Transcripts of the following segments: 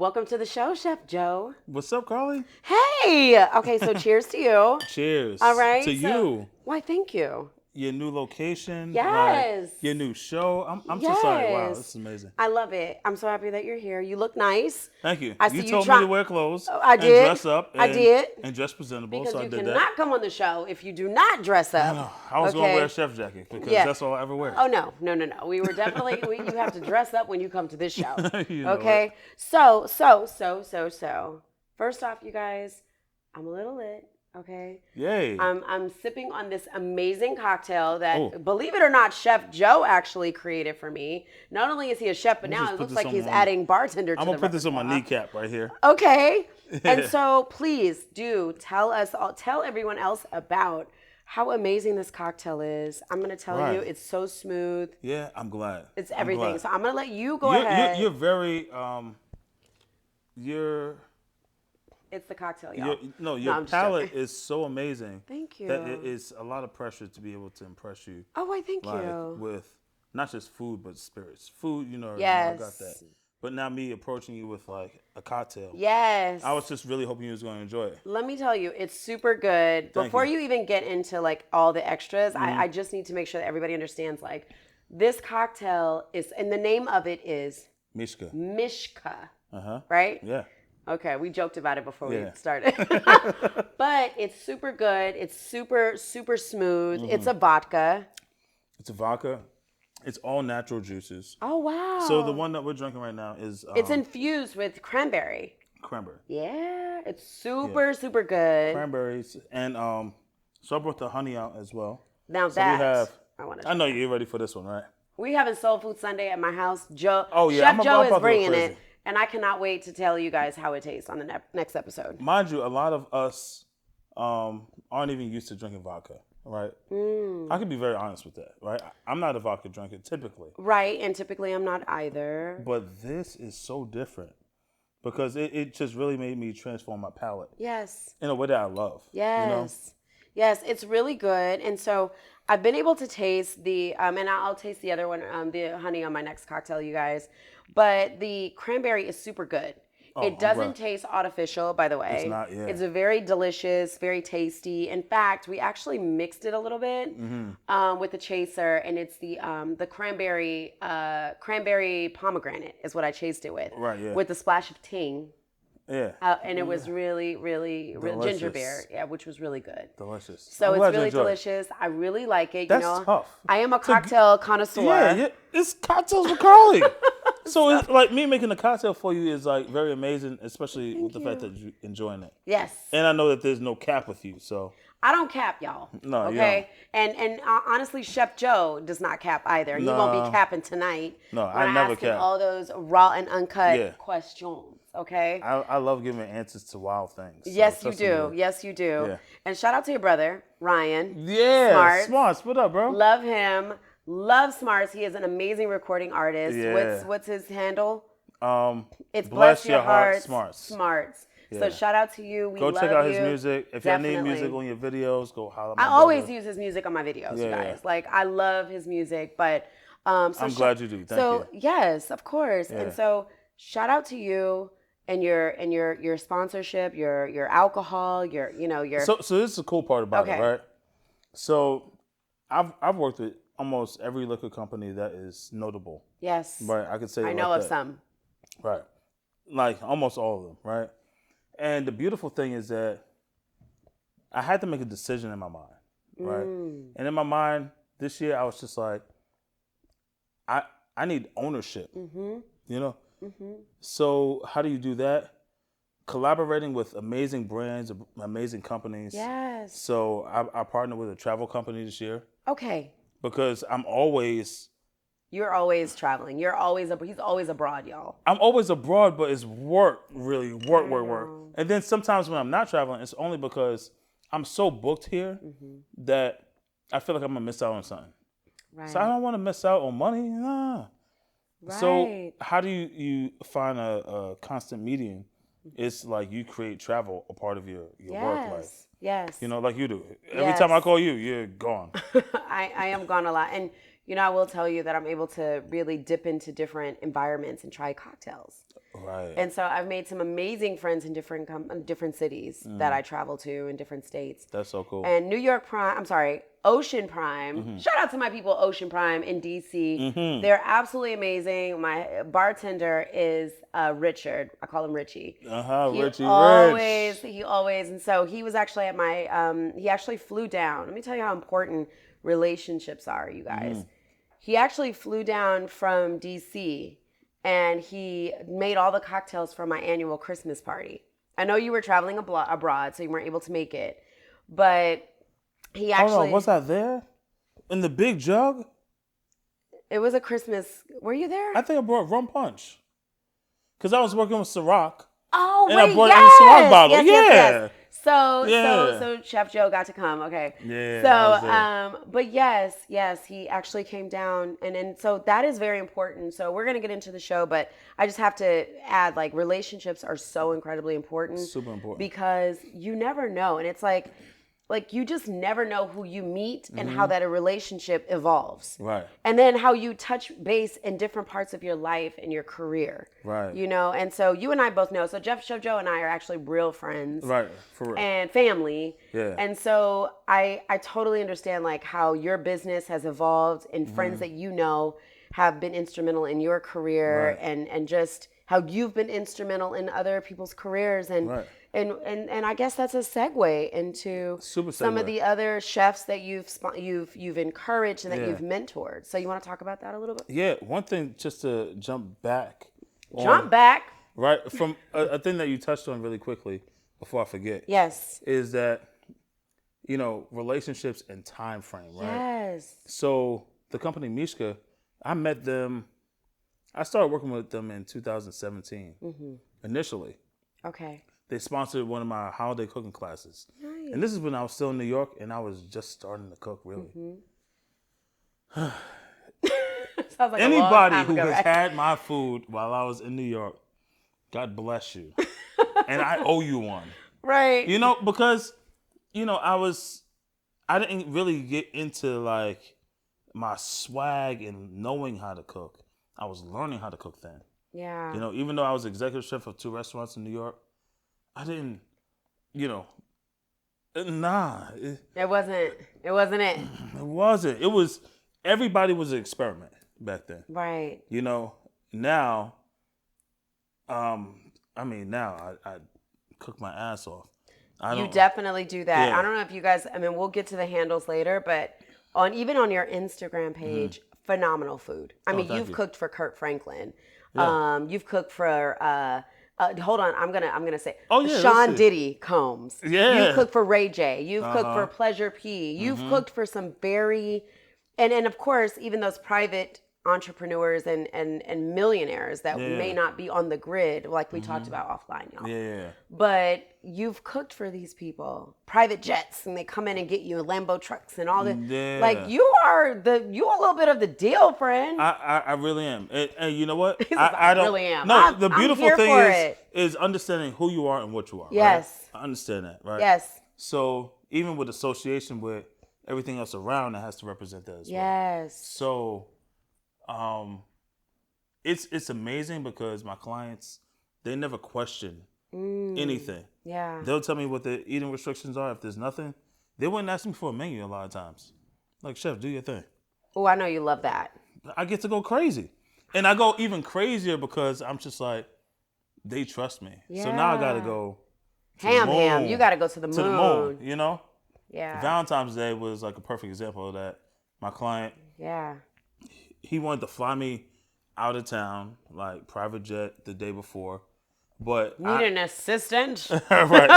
Welcome to the show, Chef Joe. What's up, Carly? Hey! Okay, so cheers to you. Cheers. All right. To you. Why, thank you. Your new location. Yes. Like, your new show. I'm Yes. so sorry. Wow, this is amazing. I love it. I'm so happy that you're here. You look nice. Thank you. I You see told you me to wear clothes. I and did. dress up. I did. And dress presentable, Because so I you did cannot that. come on the show if you do not dress up. No, I was going to wear a chef jacket because that's all I ever wear. Oh, no. We were definitely, you have to dress up when you come to this show. You know Okay? it. So. First off, you guys, I'm a little lit. Okay. Yay. I'm sipping on this amazing cocktail that, believe it or not, Chef Joe actually created for me. Not only is he a chef, but now it looks like he's adding bartender to the I'm going to put this on my repertoire. kneecap right here. Okay. And so please do tell everyone else about how amazing this cocktail is. I'm going to tell you, it's so smooth. Yeah, I'm glad. It's everything. Glad. So I'm going to let you go ahead. You're very, It's the cocktail, y'all. Your palate is so amazing. Thank you. That it is a lot of pressure to be able to impress you. Oh, I thank you. With not just food, but spirits. Food, Yes. I got that. But now me approaching you with like a cocktail. Yes. I was just really hoping you was going to enjoy it. Let me tell you, it's super good. Before you even get into like all the extras, I just need to make sure that everybody understands like this cocktail is, and the name of it is Mishka. Mishka. Uh-huh. Right? Yeah. Okay, we joked about it before we started. But it's super good. It's super, super smooth. It's a vodka. It's a vodka. It's all natural juices. Oh, wow. So the one that we're drinking right now is... it's infused with cranberry. Cranberry. Yeah, it's super, super good. Cranberries. And so I brought the honey out as well. Now so we have, I know you're ready for this one, right? We having Soul Food Sunday at my house. Chef I'm Joe about is to go bringing crazy. it. And I cannot wait to tell you guys how it tastes on the next episode. Mind you, a lot of us aren't even used to drinking vodka, right? I can be very honest with that, right? I'm not a vodka drinker typically. Right, and typically I'm not either. But this is so different because it just really made me transform my palate. Yes. In a way that I love. Yes. You know? Yes, it's really good. And so I've been able to taste the, and I'll taste the other one, the honey on my next cocktail, you guys. But the cranberry is super good. It doesn't taste artificial, by the way. It's not, yeah. It's a very delicious, very tasty. In fact, we actually mixed it a little bit with the chaser, and it's the cranberry pomegranate is what I chased it with. Right, yeah. With a splash of ting. Yeah. And it was really, really ginger beer, which was really good. Delicious. So it's really delicious. I really like it. That's tough. I am a cocktail connoisseur. Yeah, it's cocktails with Carly. So it's like me making a cocktail for you is like very amazing, especially with the fact that you're enjoying it. Yes. And I know that there's no cap with you, so. I don't cap, y'all. No, okay. And honestly, Chef Joe does not cap either. He won't be capping tonight. No, I never cap. All those raw and uncut questions. Okay. I love giving answers to wild things. So yes, you do. Yes, you do. Yeah. And shout out to your brother, Ryan. Yeah. Smarts. What up, bro? Love him. Love Smarts. He is an amazing recording artist. Yeah. What's his handle? It's Bless Your Heart Smarts. Yeah. So shout out to you. We go love check out you. his music. If you need music on your videos, go holler at my I always use his music on my videos, you guys. Like I love his music, but I'm glad you do. Thank you. Yes, of course. Yeah. And so shout out to you and your sponsorship, your alcohol, your. So this is the cool part about it, right? So I've worked with almost every liquor company that is notable. Yes. Right, I could say. I know of some. Right, like almost all of them, right? And the beautiful thing is that I had to make a decision in my mind, right? And in my mind this year, I was just like, I need ownership, you know? So how do you do that? Collaborating with amazing brands, amazing companies. Yes. So I partnered with a travel company this year. Okay. Because I'm always... You're always traveling. He's always abroad, y'all. I'm always abroad, but it's work, really. Work. And then sometimes when I'm not traveling, it's only because I'm so booked here that I feel like I'm going to miss out on something. Right. So I don't want to miss out on money. Nah. Right. So how do you find a constant medium? It's like you create travel a part of your work life. Yes. You know, like you do. Every time I call you, you're gone. I am gone a lot. And, I will tell you that I'm able to really dip into different environments and try cocktails. Right. And so I've made some amazing friends in different cities that I travel to in different states. That's so cool. And Ocean Prime. Shout out to my people, Ocean Prime in DC. They're absolutely amazing. My bartender is Richard. I call him Richie. Richie Rich. Rich. He always, and so he was actually at my, he actually flew down. Let me tell you how important relationships are, you guys. He actually flew down from DC and he made all the cocktails for my annual Christmas party. I know you were traveling abroad, so you weren't able to make it, but he actually. Hold on, was I there? In the big jug? It was a Christmas. Were you there? I think I brought rum punch. Because I was working with Ciroc. Oh, and wait, I brought yes! in the Ciroc bottle. Yes. So Yeah. Chef Joe got to come. Okay. Yeah. So, but yes, he actually came down, and so that is very important. So we're gonna get into the show, but I just have to add, like, relationships are so incredibly important. Super important. Because you never know, and it's like you just never know who you meet and how that a relationship evolves. Right. And then how you touch base in different parts of your life and your career. Right. You know, and so you and I both know. So Chef Joe and I are actually real friends. Right. For real. And family. Yeah. And so I totally understand, like, how your business has evolved and friends that you know have been instrumental in your career, and just how you've been instrumental in other people's careers. And And I guess that's a segue into some of the other chefs that you've encouraged and that you've mentored. So you want to talk about that a little bit? Yeah, one thing just to jump back. Right, from a thing that you touched on really quickly before I forget. Yes. Is that, relationships and time frame, right? Yes. So the company Mishka, I started working with them in 2017 initially. Okay. They sponsored one of my holiday cooking classes. Nice. And this is when I was still in New York and I was just starting to cook, really. Sounds like anybody who has had my food while I was in New York, God bless you. And I owe you one. Right. Because, I didn't really get into, like, my swag and knowing how to cook. I was learning how to cook then. Yeah. Even though I was executive chef of 2 restaurants in New York, I didn't, nah. It wasn't it. It wasn't. It was, everybody was an experiment back then. Right. Now, I cook my ass off. You definitely do that. Yeah. I don't know if you guys, we'll get to the handles later, but even on your Instagram page, phenomenal food. You've cooked for Kurt Franklin. Yeah. You've cooked for, hold on, I'm gonna say, yeah, Sean Diddy Combs. Yeah. You've cooked for Ray J. You've cooked for Pleasure P. You've cooked for some very, and of course, even those private entrepreneurs and millionaires that may not be on the grid, like we talked about offline, y'all. Yeah. But you've cooked for these people, private jets, and they come in and get you Lambo trucks and all that. Yeah. Like, you are a little bit of the deal, friend. I really am. And you know what? I really am. No, the beautiful I'm here thing is understanding who you are and what you are. Yes. Right? I understand that, right? Yes. So even with association with everything else around, it has to represent that as well. Yes. So it's amazing because my clients, they never question anything. Yeah. They'll tell me what the eating restrictions are. If there's nothing, they wouldn't ask me for a menu a lot of times. Like, chef, do your thing. Oh, I know you love that. I get to go crazy. And I go even crazier because I'm just like, they trust me. Yeah. So now I got to go Ham. You got to go to the moon. To the moon, Yeah. Valentine's Day was like a perfect example of that. My client, he wanted to fly me out of town, like private jet the day before. But Need an assistant? Right.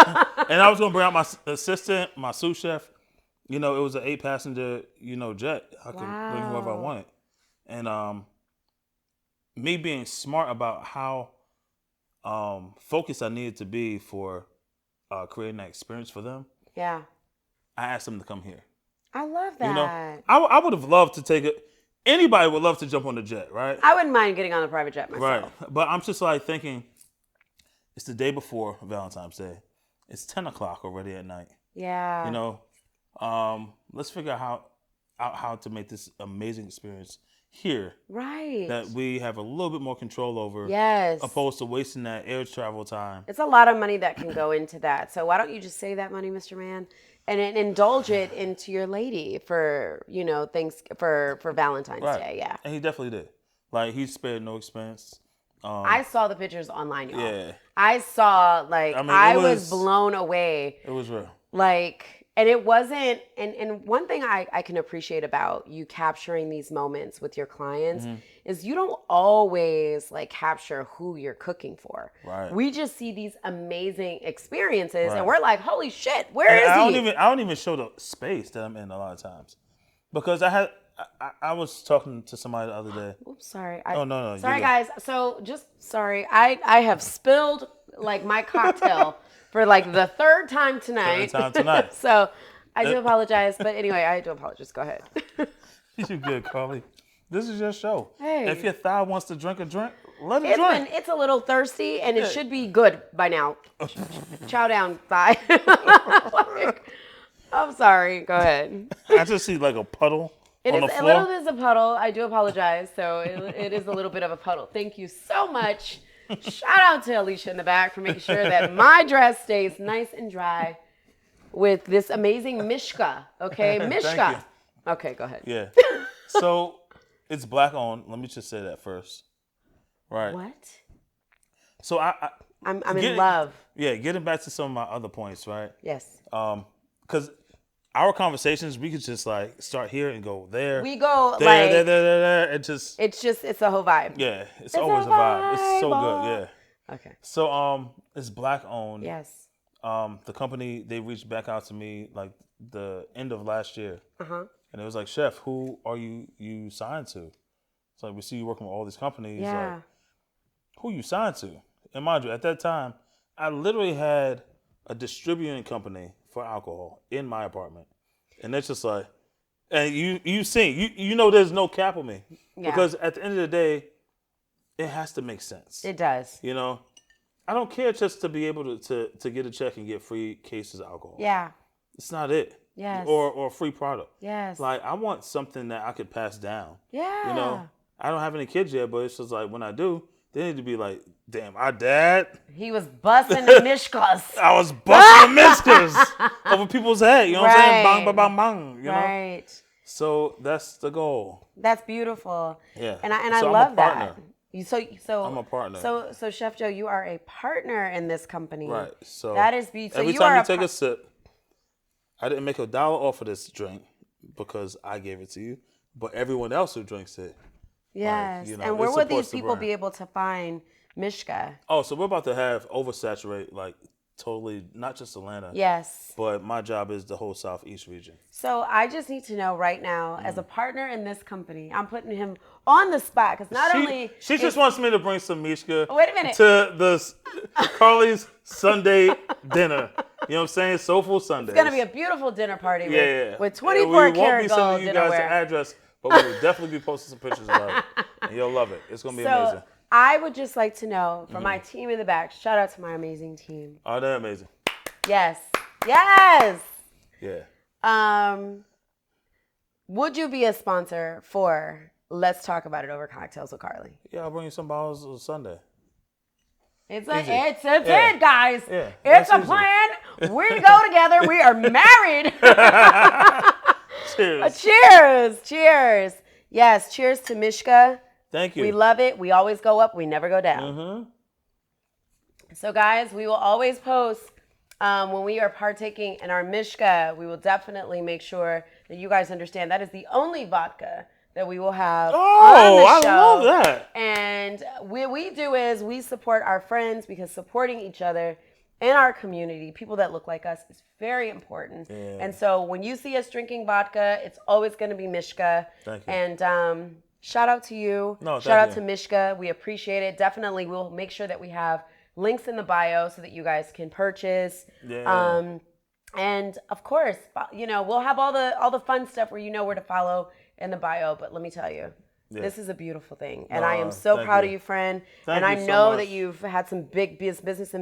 And I was going to bring out my assistant, my sous chef. It was an 8-passenger, jet. I could bring whoever I wanted. And me being smart about how focused I needed to be for creating that experience for them. Yeah. I asked them to come here. I love that. I would have loved to take it. Anybody would love to jump on the jet, right? I wouldn't mind getting on a private jet myself. Right. But I'm just like thinking, it's the day before Valentine's Day. It's 10 o'clock already at night. Yeah. Let's figure out out how to make this amazing experience here. Right. That we have a little bit more control over. Yes. Opposed to wasting that air travel time. It's a lot of money that can go into that. So why don't you just save that money, Mr. Man, and indulge it into your lady for, things for Valentine's Day. Yeah. And he definitely did. Like, he spared no expense. I saw the pictures online, y'all. Yeah. I saw, I was blown away. It was real. And it wasn't, and one thing I can appreciate about you capturing these moments with your clients is you don't always capture who you're cooking for. Right. We just see these amazing experiences and we're like, holy shit, where is he? I don't even show the space that I'm in a lot of times. Because I was talking to somebody the other day. Oops, sorry. No. Sorry, guys. So sorry. I have spilled my cocktail for the third time tonight. So I do apologize. But anyway, I do apologize. Go ahead. You're good, Carly. This is your show. Hey. If your thigh wants to drink a drink, let it drink. It's a little thirsty, and it should be good by now. Chow down, thigh. I'm sorry. Go ahead. I just see a puddle. It is a little bit of a puddle. I do apologize. So it is a little bit of a puddle. Thank you so much. Shout out to Alicia in the back for making sure that my dress stays nice and dry with this amazing Mishka. Okay, Mishka. Okay, go ahead. Yeah. So it's Black owned. Let me just say that first. Right. What? So I'm in love. Yeah, getting back to some of my other points, right? Yes. Because our conversations, we could just start here and go there. We go there. It's a whole vibe. Yeah, it's always a vibe. It's so good. Yeah. Okay. So it's Black owned. Yes. The company, they reached back out to me the end of last year. Uh-huh. And it was like, Chef, who are you signed to? It's like, we see you working with all these companies. Yeah. Like, who you signed to? And mind you, at that time, I literally had a distributing company for alcohol in my apartment. And it's just and you sing, you know there's no cap on me. Yeah. Because at the end of the day, it has to make sense. It does. I don't care just to be able to get a check and get free cases of alcohol. Yeah. It's not it. Yes. Or a free product. Yes. I want something that I could pass down. Yeah. I don't have any kids yet, but it's just when I do, they need to be damn, our dad. He was busting the Mishkas. I was busting the Mishkas over people's head. You know what I'm saying? Bang, bang, bang, bang. You know? Right. So that's the goal. That's beautiful. Yeah. And I love that. So I'm a partner. So Chef Joe, you are a partner in this company. Right. So that is beautiful. Every time you take a sip, I didn't make $1 off of this drink because I gave it to you, but everyone else who drinks it. Yes. And where would these people be able to find Mishka? Oh, so we're about to have oversaturate totally, not just Atlanta. Yes. But my job is the whole Southeast region. So I just need to know right now, as a partner in this company, I'm putting him on the spot because she just wants me to bring some Mishka wait a minute. to the Carly's Sunday dinner. You know what I'm saying? Soulful Sunday. It's gonna be a beautiful dinner party with 24 karat gold dinnerware. We won't be sending you guys the address, but we will definitely be posting some pictures of it. And you'll love it. It's gonna be amazing. I would just like to know from my team in the back, shout out to my amazing team. Oh, they're amazing. Yes. Yeah. Would you be a sponsor for Let's Talk About It Over Cocktails with Carly? Yeah, I'll bring you some bottles on Sunday. It's it, guys. Yeah, it's a plan. We go together. We are married. Cheers. Cheers. Yes, cheers to Mishka. Thank you. We love it. We always go up. We never go down. Mm-hmm. So, guys, we will always post when we are partaking in our Mishka. We will definitely make sure that you guys understand that is the only vodka that we will have on the show. I love that. And what we do is we support our friends because supporting each other in our community, people that look like us, is very important. Yeah. And so when you see us drinking vodka, it's always going to be Mishka. Thank you. And shout out to you. No, shout out to Mishka. We appreciate it. Definitely, we'll make sure that we have links in the bio so that you guys can purchase. Yeah. And of course, we'll have all the fun stuff where you know where to follow in the bio. But let me tell you, Yeah. This is a beautiful thing, and I am so proud of you, friend. Thank and you I so know much. that you've had some big business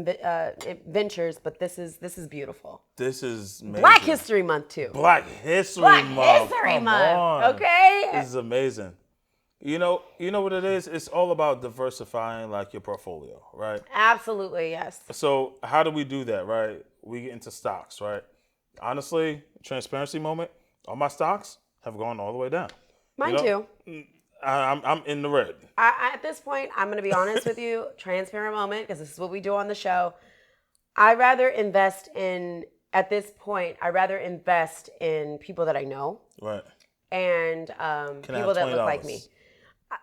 ventures, but this is beautiful. This is amazing. Black History Month too. Black History Black Month. History Come Month. on. Okay. This is amazing. You know what it is? It's all about diversifying like your portfolio, right? Absolutely, yes. So how do we do that, right? We get into stocks, right? Honestly, transparency moment, all my stocks have gone all the way down. Mine too. I'm in the red. At this point, I'm going to be honest with you, transparent moment, because this is what we do on the show. I'd rather invest in people that I know. Right. And people that look like me.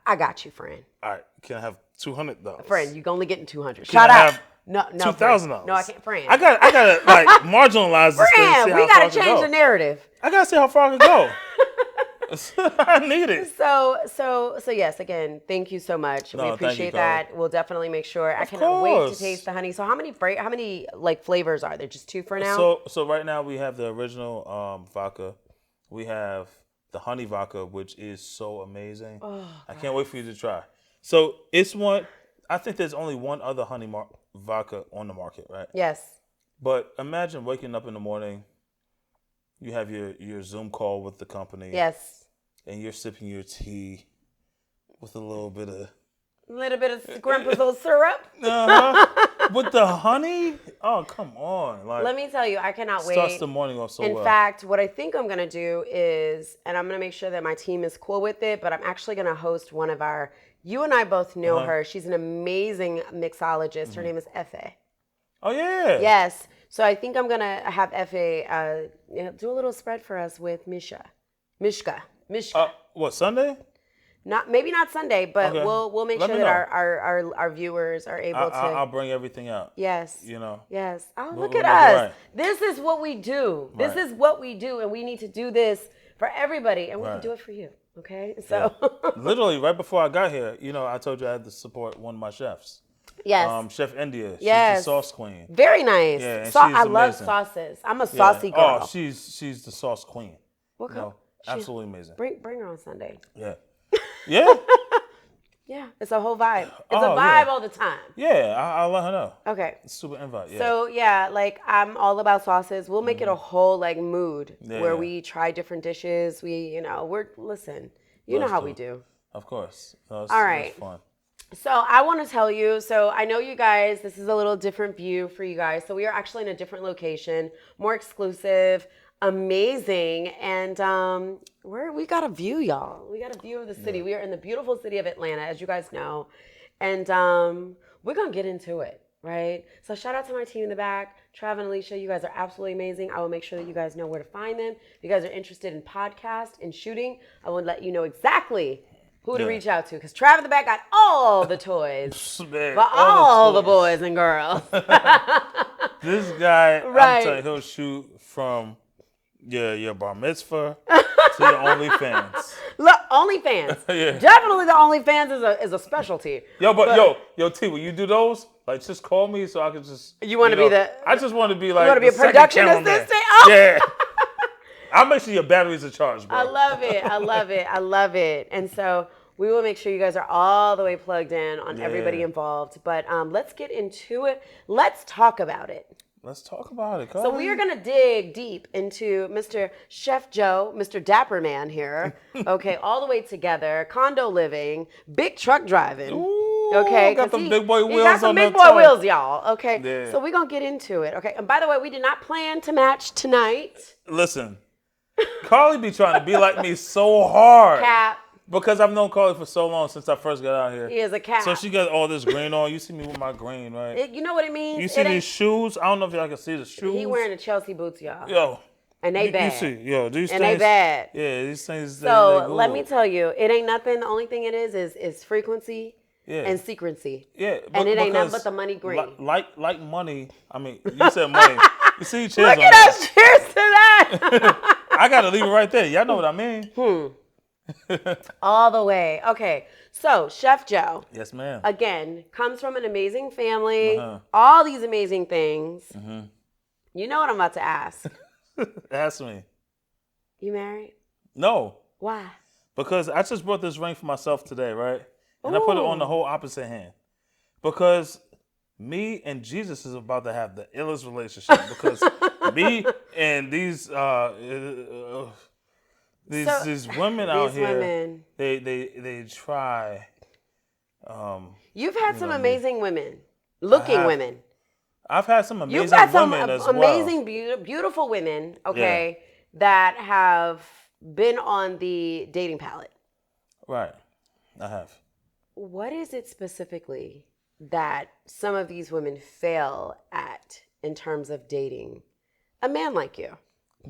I got you, friend. All right. Can I have $200? Friend, you're only getting $200. Shout out. No, $2,000. No, I can't, friend. I gotta like marginalize this thing. Friend, we gotta change the narrative. I gotta see how far I can go. I need it. So yes, again, thank you so much. We appreciate that. We'll definitely make sure. I cannot wait to taste the honey. So how many like flavors are there? Just 2 for now? So right now we have the original vodka. We have the honey vodka, which is so amazing. Oh, I can't wait for you to try. So it's one. I think there's only one other honey vodka on the market, right? Yes. But imagine waking up in the morning. You have your Zoom call with the company. Yes. And you're sipping your tea with a little bit of Scrimpizzle syrup. With the honey? Oh, come on. Like, let me tell you, I cannot wait. Starts the morning off so well. In fact, what I think I'm going to do is, and I'm going to make sure that my team is cool with it, but I'm actually going to host one of you and I both know her. She's an amazing mixologist. Her name is Efe. Oh, yeah. Yes. So I think I'm going to have Efe do a little spread for us with Mishka. What, Sunday? Maybe not Sunday, but we'll make sure that our viewers are able to. I'll bring everything out. Yes. You know. Yes. Oh, look at us. Right. This is what we do. This is what we do, and we need to do this for everybody, and we can do it for you. Okay. So. Literally, right before I got here, I told you I had to support one of my chefs. Yes. Chef India. She's the sauce queen. Very nice. Yeah, I love sauces. I'm a saucy girl. Oh, she's the sauce queen. Absolutely amazing. Bring her on Sunday. Yeah. Yeah. Yeah, it's a whole vibe. It's a vibe all the time. Yeah, I'll let her know. Okay. Super invite. Yeah. So like I'm all about sauces. We'll make it a whole like mood where we try different dishes. We, you know how we do. Of course. All right. It's fun. So I want to tell you, I know you guys, this is a little different view for you guys. So we are actually in a different location, more exclusive, amazing. And we got a view, y'all. We got a view of the city. We are in the beautiful city of Atlanta, as you guys know. And we're going to get into it, right? So shout out to my team in the back. Trav and Alicia, you guys are absolutely amazing. I will make sure that you guys know where to find them. If you guys are interested in podcast and shooting, I will let you know exactly who to reach out to, because Trav in the back got all the toys for all the boys and girls. This guy, I'm telling you, he'll shoot from your bar mitzvah to your OnlyFans. Look, OnlyFans. Yeah. Definitely the OnlyFans is a specialty. Yo, T, will you do those? Like, just call me so I can just. You want to be the. I just want to be like. You want to be a production assistant? Oh. Yeah. I'll make sure your batteries are charged, bro. I love it. And so we will make sure you guys are all the way plugged in on everybody involved. But let's get into it. Let's talk about it. Let's talk about it. So we are going to dig deep into Mr. Chef Joe, Mr. Dapper Man here. Okay, all the way together, condo living, big truck driving. Ooh, okay, got some big boy wheels on the got some big boy wheels, y'all. Okay, so we're going to get into it. Okay, and by the way, we did not plan to match tonight. Listen, Carly be trying to be like me so hard. Cap. Because I've known Carly for so long since I first got out here. He is a cat. So she got all this green on. You see me with my green, right? You know what it means? You see these shoes? I don't know if y'all can see the shoes. He wearing the Chelsea boots, y'all. Yo. And they bad. You see, these things. And they bad. Yeah, these things. So let me tell you, it ain't nothing. The only thing it is frequency and secrecy. Yeah. And it ain't nothing but the money green. Like money. I mean, you said money. You see, cheers. Look at us. Cheers to that. I got to leave it right there. Y'all know what I mean. All the way. Okay. So, Chef Joe. Yes, ma'am. Again, comes from an amazing family. All these amazing things. You know what I'm about to ask. Ask me. You married? No. Why? Because I just brought this ring for myself today, right? And I put it on the whole opposite hand. Because me and Jesus is about to have the illest relationship. Because me and these women out here, they try. You've had some amazing women, looking women. I've had some amazing You've had some women as amazing, beautiful women, okay, that have been on the dating palette. Right, I have. What is it specifically that some of these women fail at in terms of dating a man like you?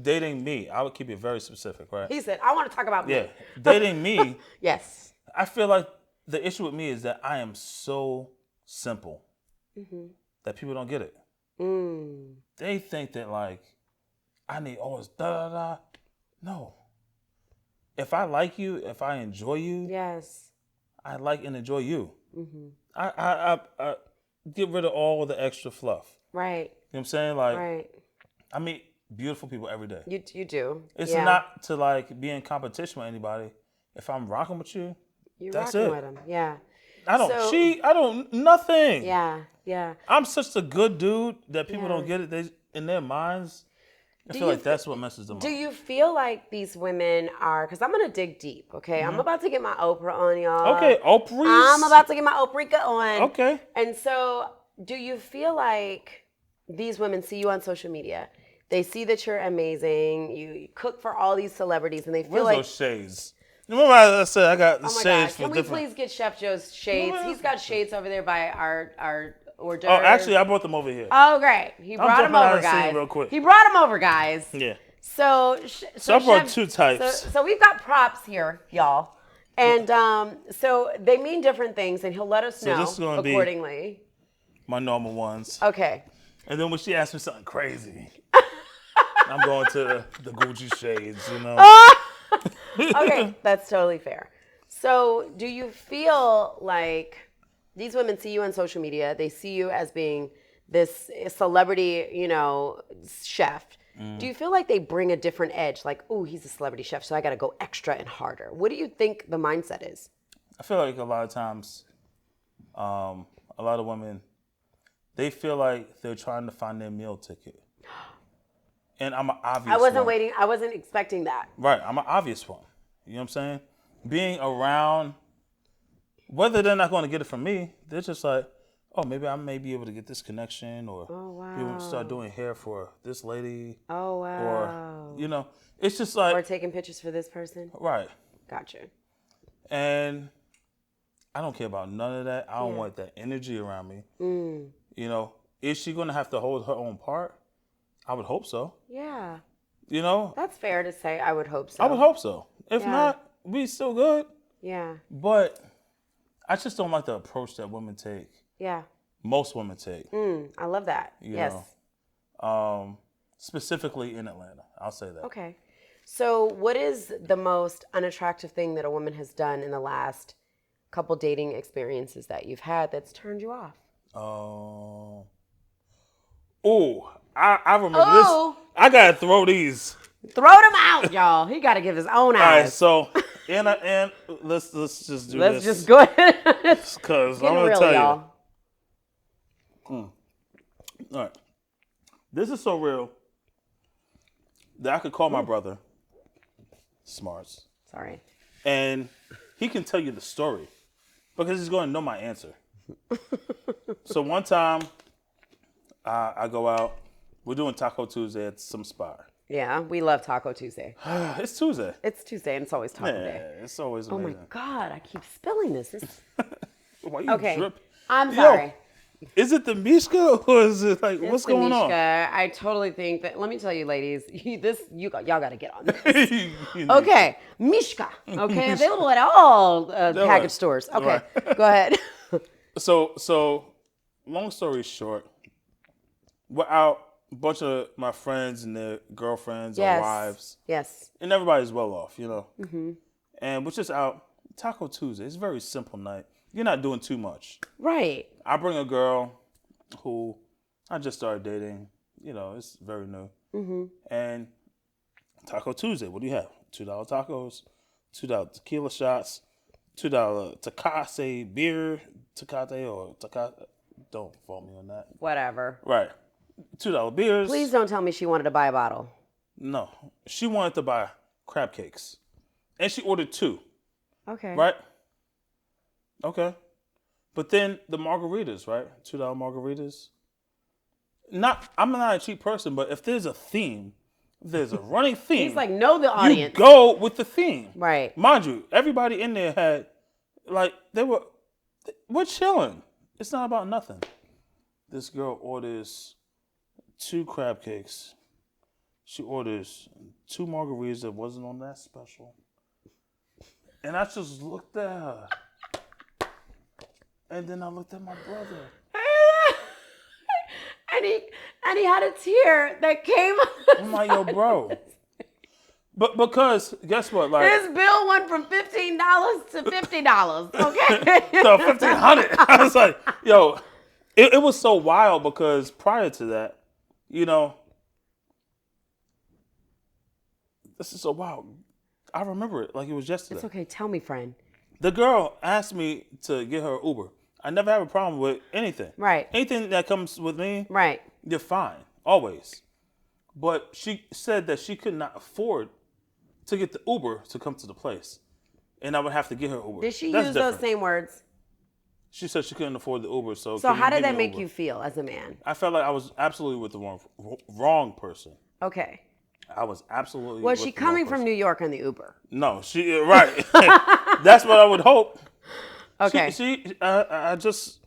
Dating me, I would keep it very specific, right? He said, I want to talk about me. Yeah, dating me. Yes. I feel like the issue with me is that I am so simple that people don't get it. They think that like I need all this da da da. No. If I like you, if I enjoy you, yes, I like and enjoy you. I get rid of all the extra fluff. Right. You know what I'm saying? Like, right. I meet beautiful people every day. You do. It's not to like be in competition with anybody. If I'm rocking with you, that's rocking it. with them. Yeah. I don't cheat. I don't nothing. Yeah. Yeah. I'm such a good dude that people don't get it. They in their minds. I feel like that's what messes them up. Do you feel like these women are, because I'm going to dig deep, okay? I'm about to get my Oprah on, y'all. Okay, Oprah. I'm about to get my Oprah on. Okay. And so do you feel like these women see you on social media? They see that you're amazing. You cook for all these celebrities, and they feel like... Where's those shades? Remember I said I got the shades for different... Can we please get Chef Joe's shades? He's got shades over there by our hors d'oeuvres. Oh, actually, I brought them over here. Oh, great. He brought them over, guys. Real quick. He brought them over, guys. Yeah. So I brought two types. So we've got props here, y'all. And so they mean different things, and he'll let us know this is gonna accordingly. Be my normal ones. Okay. And then when she asks me something crazy, I'm going to the Gucci shades, you know. Okay, that's totally fair. So do you feel like these women see you on social media, they see you as being this celebrity, you know, chef. Do you feel like they bring a different edge? Like, oh, he's a celebrity chef, so I got to go extra and harder. What do you think the mindset is? I feel like a lot of times, a lot of women, they feel like they're trying to find their meal ticket. And I'm an obvious one. I wasn't expecting that. Right, I'm an obvious one. You know what I'm saying? Being around, whether they're not going to get it from me, they're just like, oh, maybe I may be able to get this connection, or be able to start doing hair for this lady. Oh, wow. Or, you know, it's just like. Or taking pictures for this person. Right. Gotcha. And I don't care about none of that. I don't want that energy around me. You know, is she going to have to hold her own part? I would hope so. Yeah. You know? That's fair to say. I would hope so. I would hope so. If not, we still good. Yeah. But I just don't like the approach that women take. Yeah. Most women take. I love that. Yes. Specifically in Atlanta. I'll say that. Okay. So what is the most unattractive thing that a woman has done in the last couple dating experiences that you've had that's turned you off? I remember this. I got to throw these. Throw them out, y'all. He got to give his own eyes. All right, so and let's just do this. Let's just go ahead. Because I'm going to tell y'all. All right. This is so real that I could call my brother Smarts. Sorry. And he can tell you the story because he's going to know my answer. So one time I go out. We're doing Taco Tuesday at some spot. Yeah, we love Taco Tuesday. It's Tuesday. It's Tuesday, and it's always Taco Day. It's always amazing. Oh my God, I keep spilling this. Why you drip? I'm sorry. Is it the Mishka or is it like, what's going on? I totally think that, let me tell you ladies, y'all got to get on this. Okay, Mishka. Okay, available at all package stores. Okay, go ahead. So, long story short, we're out, a bunch of my friends and their girlfriends or wives. Yes. And everybody's well off, you know. Mm-hmm. And we're just out, Taco Tuesday. It's a very simple night. You're not doing too much. Right. I bring a girl who I just started dating. You know, it's very new. Mm-hmm. And Taco Tuesday, what do you have? $2 tacos, $2 tequila shots, $2 Tecate beer, Tecate or Tecate. Don't fault me on that. Whatever. Right. $2 beers. Please don't tell me she wanted to buy a bottle. No. She wanted to buy crab cakes. And she ordered 2. Okay. Right? Okay. But then the margaritas, right? $2 margaritas. I'm not a cheap person, but if there's a theme, if there's a running theme. He's like, know the audience. You go with the theme. Right. Mind you, everybody in there had, like, we're chilling. It's not about nothing. This girl orders 2 crab cakes. She orders 2 margaritas that wasn't on that special. And I just looked at her. And then I looked at my brother. and he had a tear that came. I'm like, yo, bro. But because, guess what? Like, his bill went from $15 to $50, okay? So $1,500. I was like, yo, it was so wild because prior to that, you know, this is so wild. I remember it like it was yesterday. It's okay. Tell me, friend. The girl asked me to get her Uber. I never have a problem with anything. Right. Anything that comes with me, right, you're fine, always. But she said that she could not afford to get the Uber to come to the place. And I would have to get her Uber. Did she That's use different. those same words? She said she couldn't afford the Uber, so how did that me make Uber? you feel as a man? I felt like I was absolutely with the wrong person. Okay. I was absolutely. Was with she the wrong coming person. from New York on the Uber? No, she right. That's what I would hope. Okay. I just,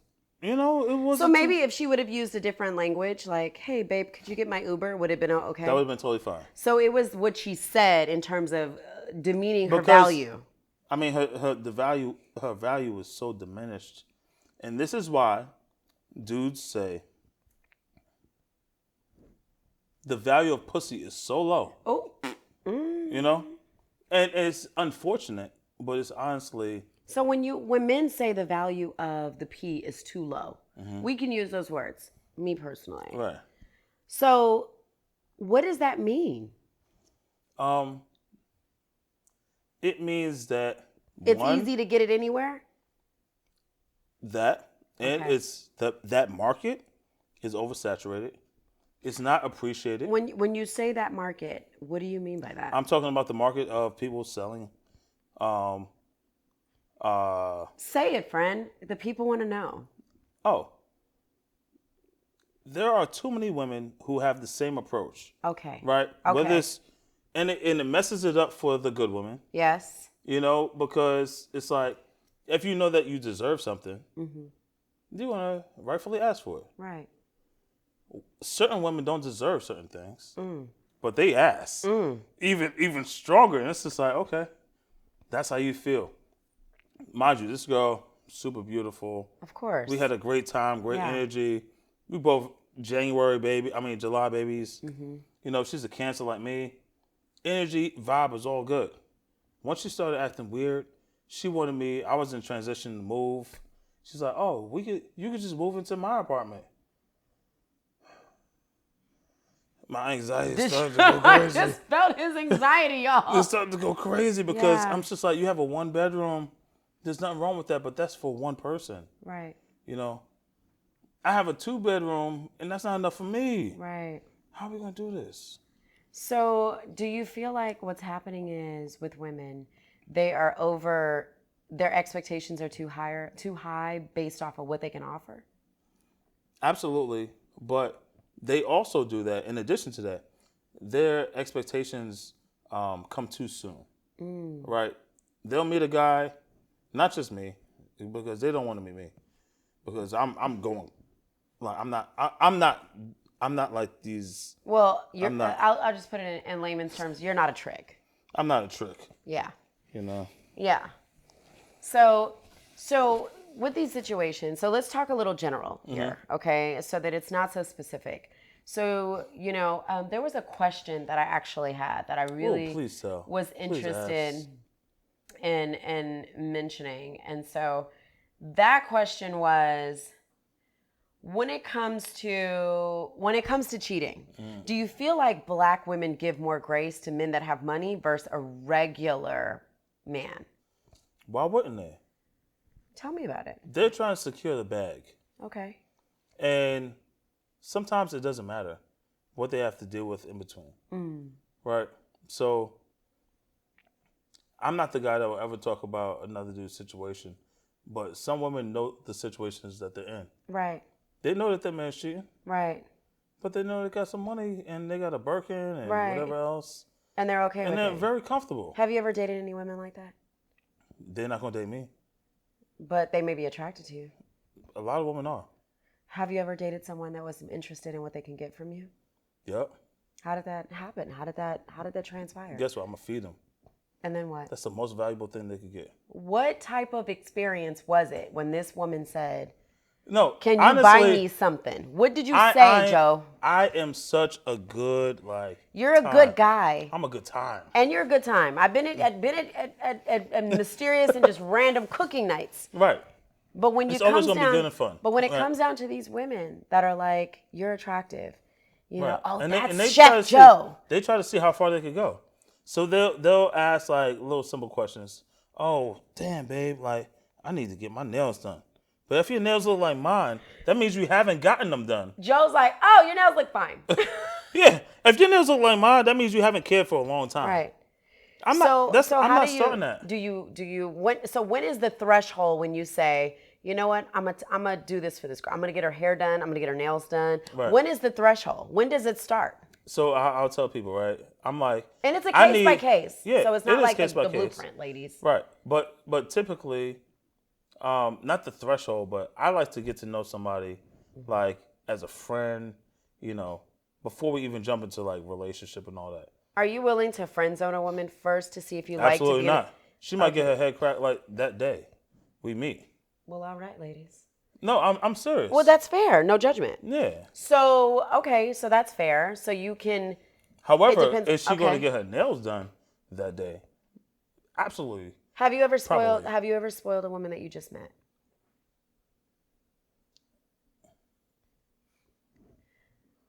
you know, it was. So maybe if she would have used a different language, like, "Hey, babe, could you get my Uber?" Would have been okay. That would have been totally fine. So it was what she said in terms of demeaning her value. I mean, her value was so diminished, and this is why dudes say the value of pussy is so low. Oh. You know, and it's unfortunate, but it's honestly. So when men say the value of the P is too low, we can use those words. Me personally. Right. So, what does that mean? It means that it's easy to get it anywhere. And it's that market is oversaturated. It's not appreciated. When you say that market, what do you mean by that? I'm talking about the market of people selling. Say it, friend. The people want to know. Oh. There are too many women who have the same approach. Okay. Right? Okay. Whether it's, and it messes it up for the good women. Yes. You know, because it's like, if you know that you deserve something, you're going to rightfully ask for it. Right. Certain women don't deserve certain things, but they ask. Even stronger. And it's just like, okay, that's how you feel. Mind you, this girl, super beautiful. Of course. We had a great time, great energy. We both July babies. You know, she's a Cancer like me. Energy, vibe was all good. Once she started acting weird, she wanted me, I was in transition to move. She's like, oh, you could just move into my apartment. My anxiety started to go crazy. I just felt his anxiety, y'all. It started to go crazy because I'm just like, you have a 1-bedroom. There's nothing wrong with that, but that's for one person. Right. You know, I have a 2-bedroom, and that's not enough for me. Right. How are we going to do this? So do you feel like what's happening is with women, their expectations are too high based off of what they can offer? Absolutely. But they also do that. In addition to that, their expectations come too soon. Right? They'll meet a guy, not just me, because they don't want to meet me. Because I'm going, like, I'm not like these. Well, I'll just put it in layman's terms. You're not a trick. I'm not a trick. Yeah. You know. Yeah. So with these situations, so let's talk a little general here, okay? So that it's not so specific. So, you know, there was a question that I actually had that I really was interested in mentioning. And so that question was, when it comes to cheating, do you feel like Black women give more grace to men that have money versus a regular man. Why wouldn't they? Tell me about it. They're trying to secure the bag. Okay. And sometimes it doesn't matter what they have to deal with in between. Right? So I'm not the guy that will ever talk about another dude's situation, but some women know the situations that they're in. Right. They know that their man's cheating. Right. But they know they got some money and they got a Birkin and whatever else. And they're okay with it. And they're very comfortable. Have you ever dated any women like that? They're not going to date me. But they may be attracted to you. A lot of women are. Have you ever dated someone that was interested in what they can get from you? Yep. How did that happen? How did that transpire? Guess what? I'm going to feed them. And then what? That's the most valuable thing they could get. What type of experience was it when this woman said, "No, can you honestly, buy me something?" What did you say, Joe? I am such a good You're a good guy. I'm a good time. And you're a good time. I've been at mysterious and just random cooking nights. Right. But when it's always gonna be good and fun. But when it comes down to these women that are like, you're attractive, you know, oh, and that's they Chef Joe. They try to see how far they could go. So they'll ask like little simple questions. Oh, damn, babe, like I need to get my nails done. But if your nails look like mine, that means you haven't gotten them done. Joe's like, oh, your nails look fine. Yeah, if your nails look like mine, that means you haven't cared for a long time. Right. I'm not starting that. When is the threshold when you say, you know what, I'm gonna do this for this girl. I'm gonna get her hair done. I'm gonna get her nails done. Right. When is the threshold? When does it start? So I'll tell people, right? I'm like, and it's a case by case. Yeah, so it's not like the case. blueprint, ladies. Right. But typically, not the threshold, but I like to get to know somebody like as a friend, you know, before we even jump into like relationship and all that. Are you willing to friend zone a woman first to see if you like to be? Absolutely not. She might get her head cracked like that day we meet. Well, all right, ladies. No, I'm serious. Well, that's fair. No judgment. Yeah. So, okay, so that's fair. So you can... However, is she going to get her nails done that day? Absolutely. Have you ever spoiled a woman that you just met?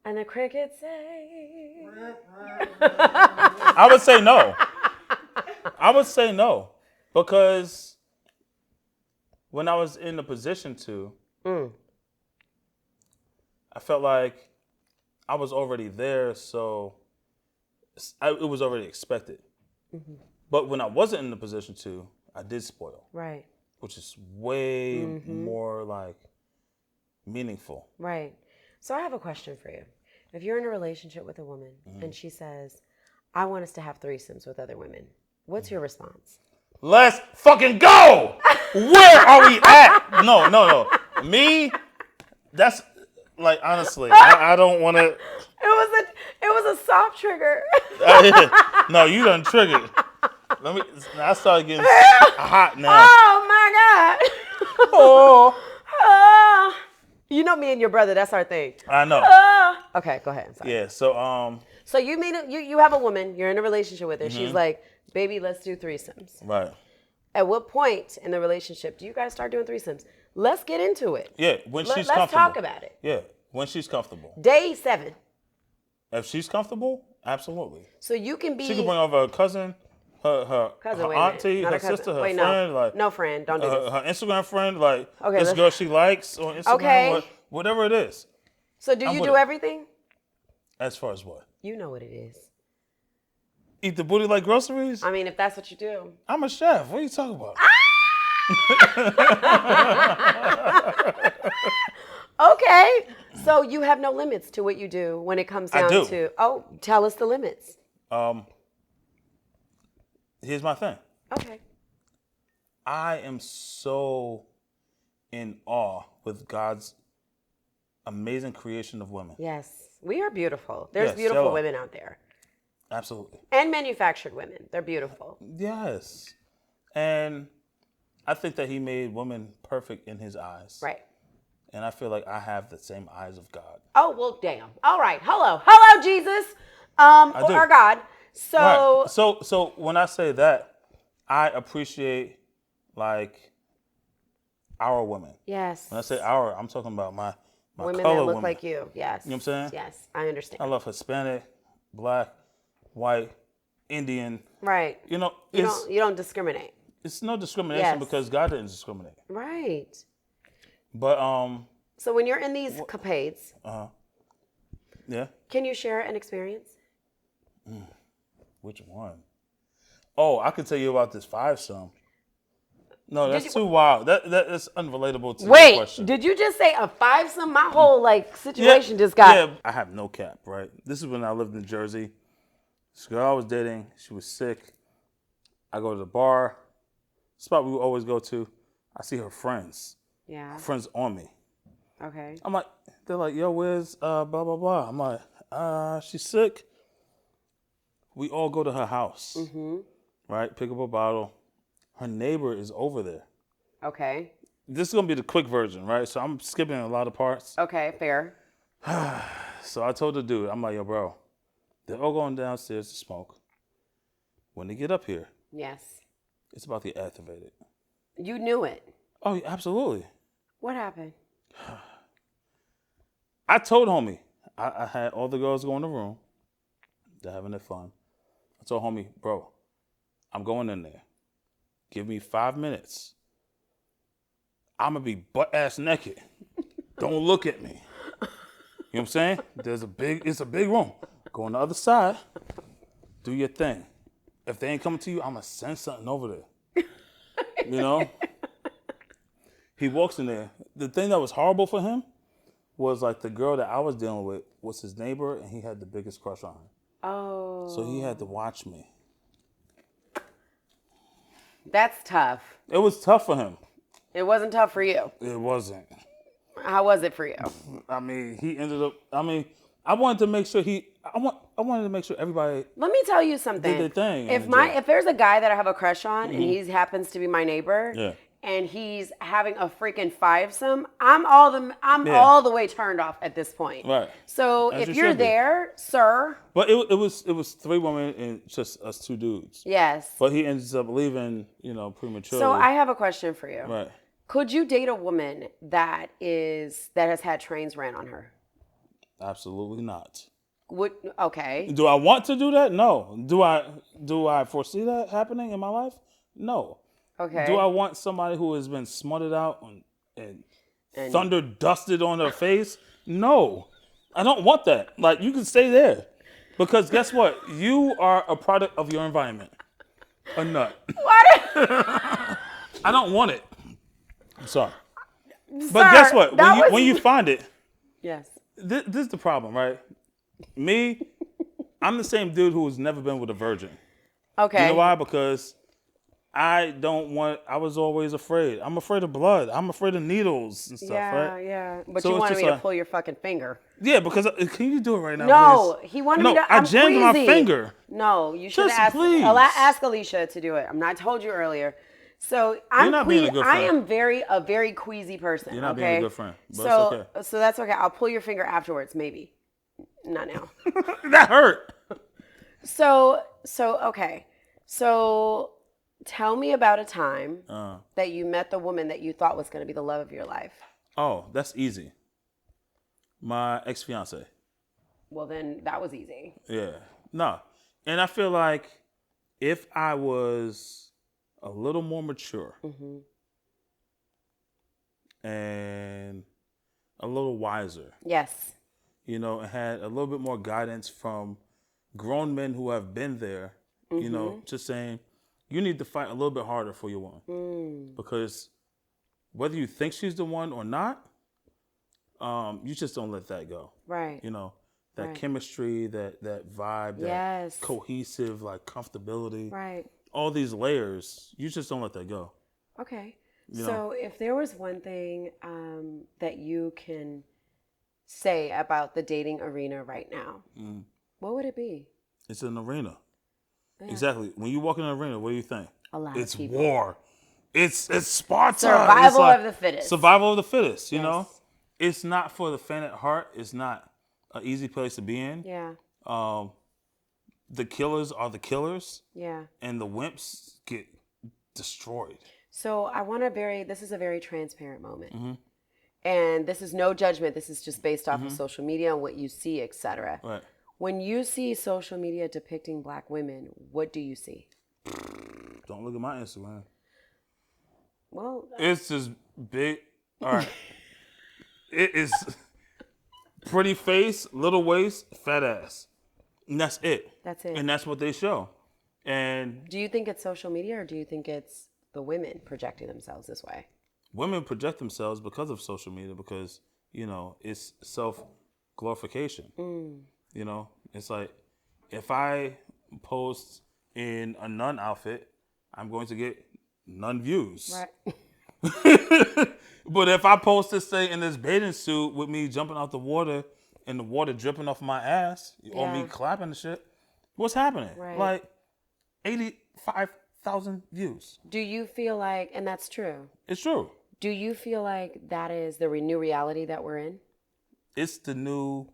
And the crickets say... I would say no. I would say no. Because when I was in the position to, I felt like I was already there, so it was already expected. Mm-hmm. But when I wasn't in the position to, I did spoil. Right. Which is way more like meaningful. Right. So I have a question for you. If you're in a relationship with a woman and she says, I want us to have threesomes with other women, what's your response? Let's fucking go! Where are we at? No. Me, that's like, honestly, I don't want to. It was a soft trigger. No, you done triggered. I started getting hot now. Oh my God. Oh. You know me and your brother, that's our thing. I know. Okay, go ahead. I'm sorry. Yeah, so So you mean you have a woman, you're in a relationship with her. She's like, baby, let's do threesomes. Right. At what point in the relationship do you guys start doing threesomes? Let's get into it. Yeah, when she's comfortable. Let's talk about it. Yeah, when she's comfortable. Day 7. If she's comfortable, absolutely. So you can be. She can bring over her cousin, her auntie, her sister, her friend. No friend. Don't do this. Her Instagram friend, like okay, this girl she likes on Instagram, whatever it is. So do you do everything? As far as what? You know what it is. Eat the booty like groceries? I mean, if that's what you do. I'm a chef. What are you talking about? Okay. So you have no limits to what you do when it comes down to... Oh, tell us the limits. Here's my thing. Okay. I am so in awe with God's amazing creation of women. Yes. We are beautiful. There's beautiful women out there. Absolutely. And manufactured women. They're beautiful. Yes. And I think that he made women perfect in his eyes. Right. And I feel like I have the same eyes of God. Oh, well, damn. All right. Hello, Jesus. Or God. So, right. So when I say that, I appreciate like our women. Yes. When I say our, I'm talking about my women color that look women. like you. Yes. You know what I'm saying? Yes, I understand. I love Hispanic, Black, white, Indian. Right. You know, you don't discriminate. it's no discrimination Yes. because God didn't discriminate. Right. But So when you're in these capades, yeah. can you share an experience? Which one? Oh, I can tell you about this 5-some. No, that's too wild. That's unrelatable to your question. Did you just say a 5-some? My whole situation just got. Yeah, I have no cap, right? This is when I lived in Jersey. This girl I was dating, she was sick. I go to the bar, spot we would always go to. I see her friends. Yeah. Her friends on me. Okay. I'm like, they're like, yo, where's blah, blah, blah. I'm like, she's sick. We all go to her house, right? Pick up a bottle. Her neighbor is over there. Okay. This is going to be the quick version, right? So I'm skipping a lot of parts. Okay, fair. So I told the dude, I'm like, yo, bro, they're all going downstairs to smoke. When they get up here, Yes. it's about to get activated. You knew it. Oh, yeah, absolutely. What happened? I told homie, I had all the girls go in the room. They're having their fun. I told homie, bro, I'm going in there. Give me 5 minutes. I'm going to be butt-ass naked. Don't look at me. You know what I'm saying? It's a big room. Go on the other side. Do your thing. If they ain't coming to you, I'm going to send something over there. You know? He walks in there. The thing that was horrible for him was like the girl that I was dealing with was his neighbor, and he had the biggest crush on her. Oh. So he had to watch me. That's tough. It was tough for him. It wasn't tough for you. It wasn't. How was it for you? I mean, he ended up. I mean, I wanted to make sure I wanted to make sure everybody. Let me tell you something. Did their thing. If there's a guy that I have a crush on and he happens to be my neighbor, and he's having a freaking 5-some, I'm all the way turned off at this point. Right. So As if you you're should be. there, sir. But it was 3 women and just us 2 dudes. Yes. But he ends up leaving, prematurely. So I have a question for you. Right. Could you date a woman that has had trains ran on her? Absolutely not. Okay. Do I want to do that? No. Do I foresee that happening in my life? No. Okay. Do I want somebody who has been smutted out and thunder dusted on their face? No. I don't want that. Like, you can stay there. Because guess what? You are a product of your environment. A nut. What? I don't want it. I'm sorry. But guess what? When you find it. Yes. This is the problem, right? Me, I'm the same dude who has never been with a virgin. Okay. You know why? Because I was always afraid. I'm afraid of blood. I'm afraid of needles and stuff, right? Yeah. But So you it's wanted just me to like- pull your fucking finger. Yeah, because can you do it right now, No, please? he wanted me to. I I'm jammed my queasy. finger. No, you should Just ask. please. Ask Alicia to do it. I told you earlier. So I'm not being a good I friend. am a very queasy person. You're not okay? being a good friend, but so it's okay. so that's okay. I'll pull your finger afterwards, maybe. Not now. That hurt. So okay. So tell me about a time that you met the woman that you thought was going to be the love of your life. Oh, that's easy. My ex-fiance. Well, then that was easy. Yeah. No. And I feel like if I was a little more mature and a little wiser, Yes. and had a little bit more guidance from grown men who have been there, just saying, you need to fight a little bit harder for your woman. Because whether you think she's the one or not, you just don't let that go. Right. That chemistry, that vibe, that cohesive, like comfortability. Right. All these layers, you just don't let that go. Okay. So if there was one thing that you can say about the dating arena right now, what would it be? It's an arena. Yeah. Exactly. When you walk in an arena, what do you think? A lot It's of people. war. It's Sparta. Survival It's of the fittest. Survival of the fittest, you know? Yes. It's not for the faint at heart. It's not an easy place to be in. Yeah. The killers are the killers. Yeah. And the wimps get destroyed. So this is a very transparent moment. And this is no judgment. This is just based off of social media and what you see, etc. Right. When you see social media depicting black women, what do you see? Don't look at my Instagram. Well, it's just big. All right. It is pretty face, little waist, fat ass. And that's it. That's it. And that's what they show. And do you think it's social media or do you think it's the women projecting themselves this way? women project themselves because of social media because, it's self-glorification. It's like if I post in a nun outfit, I'm going to get none views. Right. But if I post this, say, in this bathing suit with me jumping out the water and the water dripping off my ass or me clapping and shit, what's happening? Right. Like 85,000 views. Do you feel like, and that's true. It's true. Do you feel like that is the new reality that we're in? It's the new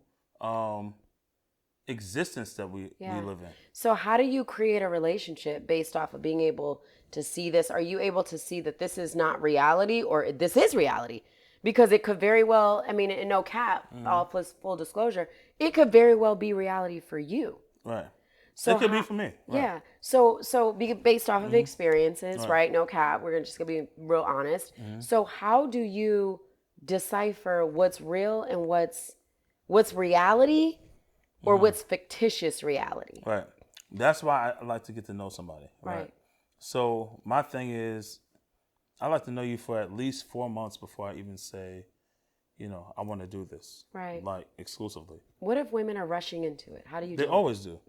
existence that we live in. So how do you create a relationship based off of being able to see this? Are you able to see that this is not reality or this is reality? Because it could very well, in no cap, all full disclosure, it could very well be reality for you. Right. So it could be for me. Right. Yeah. So based off of experiences, right? No cap. We're just gonna be real honest. So how do you decipher what's real and what's reality or what's fictitious reality? Right. That's why I like to get to know somebody. Right. So my thing is, I like to know you for at least 4 months before I even say, I want to do this. Right. Like exclusively. What if women are rushing into it? How do you They do always do.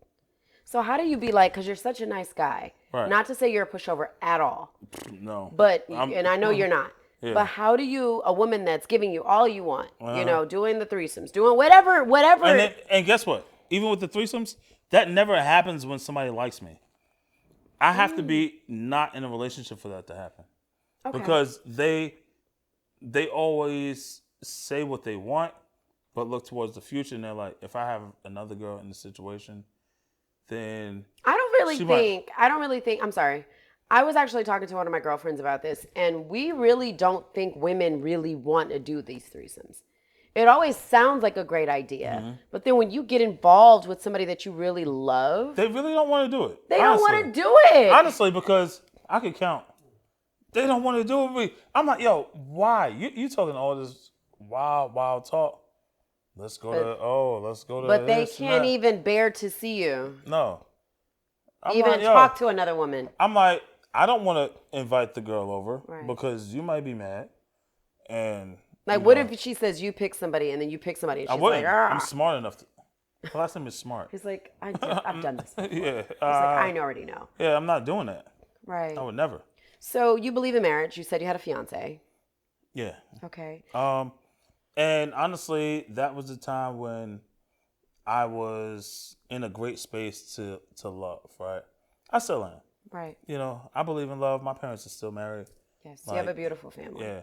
So how do you be like, because you're such a nice guy, Right. not to say you're a pushover at all. No. But, and I know you're not. Yeah. But how do you, a woman that's giving you all you want, doing the threesomes, doing whatever. And guess what? Even with the threesomes, that never happens when somebody likes me. I have to be not in a relationship for that to happen. Okay. Because they always say what they want, but look towards the future. And they're like, if I have another girl in the situation, then I don't really think, I'm sorry. I was actually talking to one of my girlfriends about this, and we really don't think women really want to do these threesomes. It always sounds like a great idea, but then when you get involved with somebody that you really love, they really don't want to do it. They don't want to do it. Honestly, because I can count. They don't want to do it with me. I'm like, yo, why? You talking all this wild talk. Let's go to But they can't even bear to see you. No. Talk to another woman. I'm like, I don't want to invite the girl over because you might be mad. And what if she says you pick somebody and then you pick somebody and she's like, I'm smart enough to. The last name is smart. He's like, I've done this before. Yeah. He's like, I already know. Yeah, I'm not doing that. Right. I would never. So you believe in marriage. You said you had a fiance. Yeah. Okay. And honestly, that was the time when I was in a great space to love, right? I still am. Right. I believe in love. My parents are still married. Yes, you have a beautiful family. Yeah.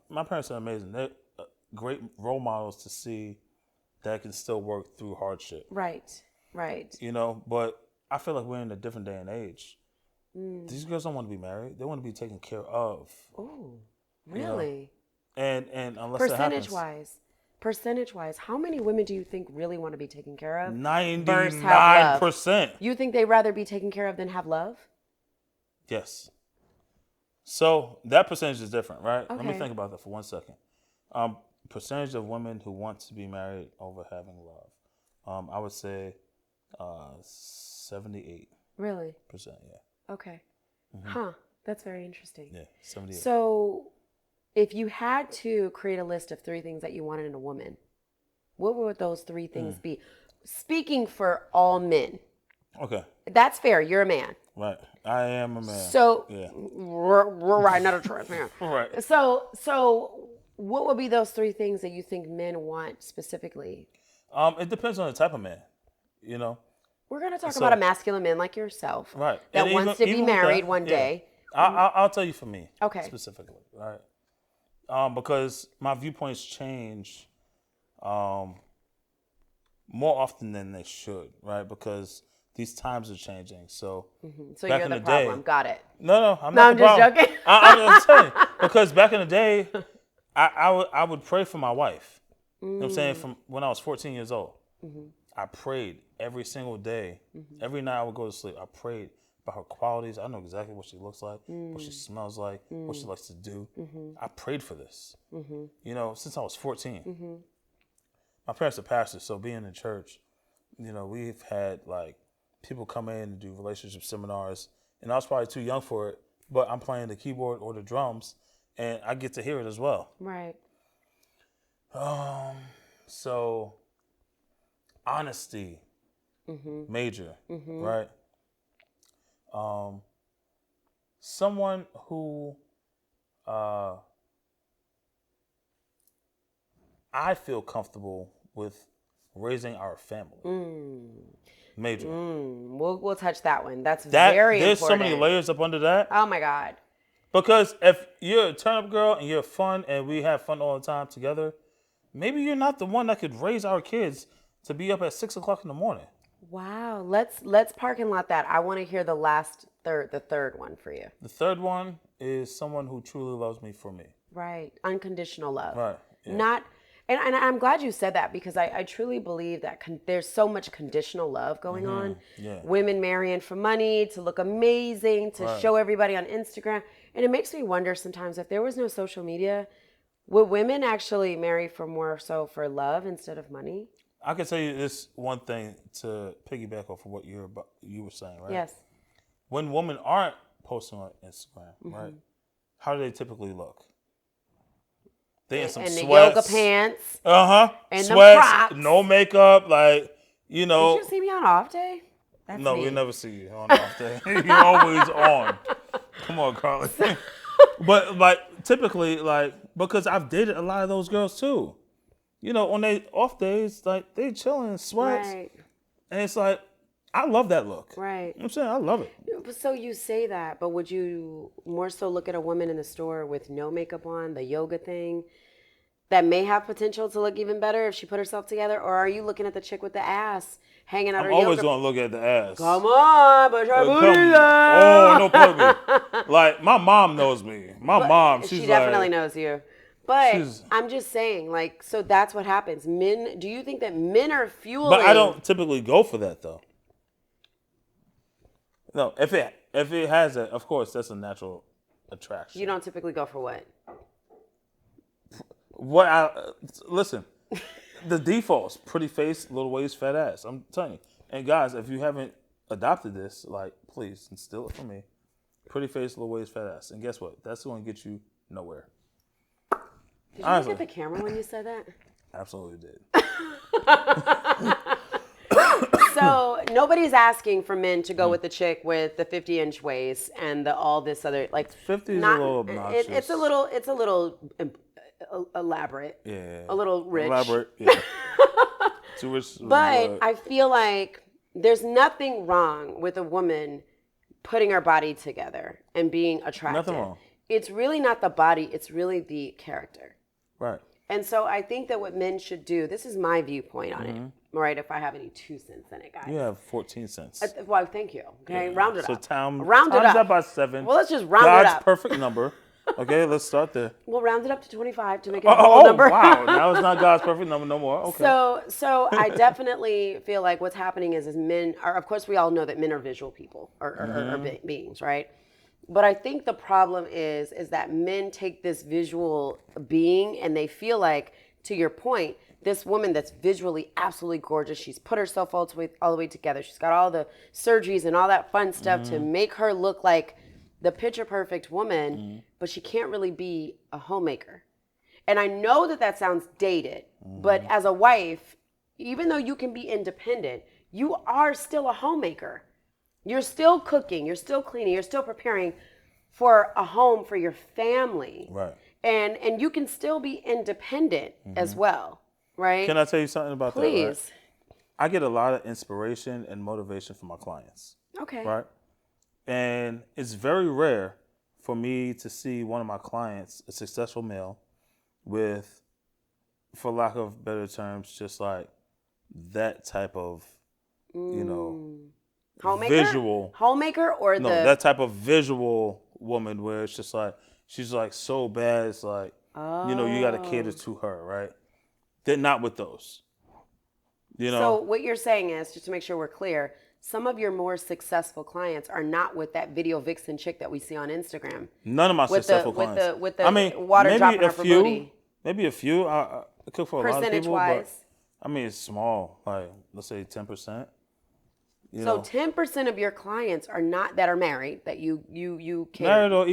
My parents are amazing. They're great role models to see that can still work through hardship. Right. But I feel like we're in a different day and age. These girls don't want to be married. They want to be taken care of. Oh, really? And unless Percentage wise, how many women do you think really want to be taken care of? 99%. You think they'd rather be taken care of than have love? Yes. So that percentage is different, right? Okay. Let me think about that for 1 second. Percentage of women who want to be married over having love. I would say 78%. Really? Yeah. Okay. Huh. That's very interesting. Yeah, 78. So if you had to create a list of 3 things that you wanted in a woman, what would those 3 things be? Speaking for all men. Okay. That's fair. You're a man. Right. I am a man. So we're riding out a trash man. Right. So what would be those 3 things that you think men want specifically? It depends on the type of man, We're going to talk about a masculine man like yourself. Right. That and wants to be married one day. I'll tell you for me. Okay. Specifically. Right. Because my viewpoints change more often than they should, right? Because these times are changing. So, so you're the problem. Got it. No, I'm not the problem. I'm just joking. I'm saying, because back in the day, I would pray for my wife. You know what I'm saying? From when I was 14 years old. I prayed every single day. Every night I would go to sleep. I prayed about her qualities. I know exactly what she looks like, what she smells like, what she likes to do. I prayed for this, you know, since I was 14. My parents are pastors, so being in church, you know, we've had like people come in and do relationship seminars, and I was probably too young for it, but I'm playing the keyboard or the drums, and I get to hear it as well. Right. So honesty, major, right? Someone who I feel comfortable with raising our family. Major. We'll touch that one. That's very there's important. so many layers up under that. Oh my God. Because if you're a turn-up girl and you're fun and we have fun all the time together, maybe you're not the one that could raise our kids to be up at 6 o'clock in the morning. Wow. Let's parking lot that. I want to hear the third one for you. The third one is someone who truly loves me for me. Right. Unconditional love. Right. Yeah. Not, and I'm glad you said that, because I truly believe that there's so much conditional love going on. Yeah. Women marrying for money, to look amazing, to show everybody on Instagram. And it makes me wonder sometimes, if there was no social media, would women actually marry more so for love instead of money? I can tell you this one thing to piggyback off of what you were saying, right? Yes. When women aren't posting on Instagram, right? How do they typically look? They in some and sweats. The yoga pants. And sweats, the Crocs. no makeup, like, you know. Did you see me on off day? That's no, me. we never see you on off day. You're always on. Come on, Carly. But like typically, like, because I've dated a lot of those girls too. You know, on their off days, like, they chilling in sweats. Right. And it's like, I love that look. Right. You know what I'm saying? I love it. So you say that, but would you more so look at a woman in the store with no makeup on, the yoga thing, that may have potential to look even better if she put herself together? Or are you looking at the chick with the ass hanging out her yoga? I'm always going to look at the ass. Come on, but your booty Oh, no plug. Like, my mom knows me. My mom, she's she definitely like, knows you. But I'm just saying, like, so that's what happens. Do you think that men are fueling? But I don't typically go for that, though. No, if it has that, of course, that's a natural attraction. You don't typically go for what? Listen, the default's pretty face, little waist, fat ass. I'm telling you. And guys, if you haven't adopted this, like, please instill it for me. Pretty face, little waist, fat ass. And guess what? That's going to get you nowhere. Did you look at the camera when you said that? Absolutely did. So nobody's asking for men to go with the chick with the 50-inch waist and all this other, like, 50 is a little obnoxious. It's a little elaborate. Yeah. A little rich. Elaborate. Yeah. Too rich. But I feel like there's nothing wrong with a woman putting her body together and being attractive. Nothing wrong. It's really not the body, it's really the character. Right. And so I think that what men should do, this is my viewpoint on it, right? If I have any 2 cents in it, guys. You have 14 cents. Well, thank you. Okay, round it up. So round it up. that by 7. Well, let's just round it up. God's perfect number. Okay, let's start there. We'll round it up to 25 to make it a whole number. Oh, wow. Now it's not God's perfect number no more. Okay. So I definitely feel like what's happening is men are, of course, we all know that men are visual people or beings, right? But I think the problem is that men take this visual being and they feel like, to your point, this woman that's visually absolutely gorgeous, she's put herself all the way together. She's got all the surgeries and all that fun stuff to make her look like the picture perfect woman, but she can't really be a homemaker. And I know that sounds dated, but as a wife, even though you can be independent, you are still a homemaker. You're still cooking, you're still cleaning, you're still preparing for a home for your family. Right. And you can still be independent as well, right? Can I tell you something about that? Please. Right? I get a lot of inspiration and motivation from my clients. Okay. Right? And it's very rare for me to see one of my clients, a successful male, with, for lack of better terms, just like that type of, Homemaker? visual. Homemaker or No, that type of visual woman where it's just like, she's like so bad, it's like, you got to cater to her, right? They're not with those. So what you're saying is, just to make sure we're clear, some of your more successful clients are not with that video vixen chick that we see on Instagram. None of my successful clients. With the water dropping off her booty. Maybe a few. I cook for a lot of people, Percentage-wise. but I mean, it's small. Like, let's say 10%. So 10% of your clients are not that are married that you can married or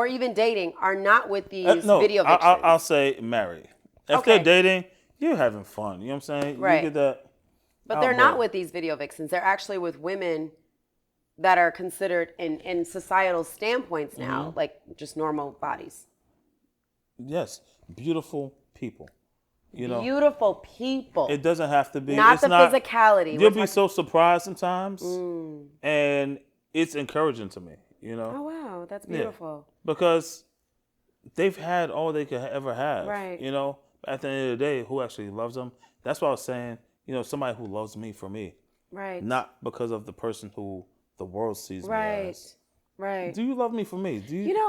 even dating are not with these no, video vixens. I'll say married. If they're dating, you're having fun. You know what I'm saying? Right. You get that. But they're not with these video vixens. They're actually with women that are considered in societal standpoints now, like just normal bodies. Yes, beautiful people. Beautiful people. It doesn't have to be. Not physicality. You'll be so surprised sometimes, and it's encouraging to me. Oh wow, that's beautiful. Yeah, because they've had all they could ever have. Right. At the end of the day, who actually loves them? That's what I was saying. Somebody who loves me for me. Right. Not because of the person who the world sees me as. Right. Do you love me for me?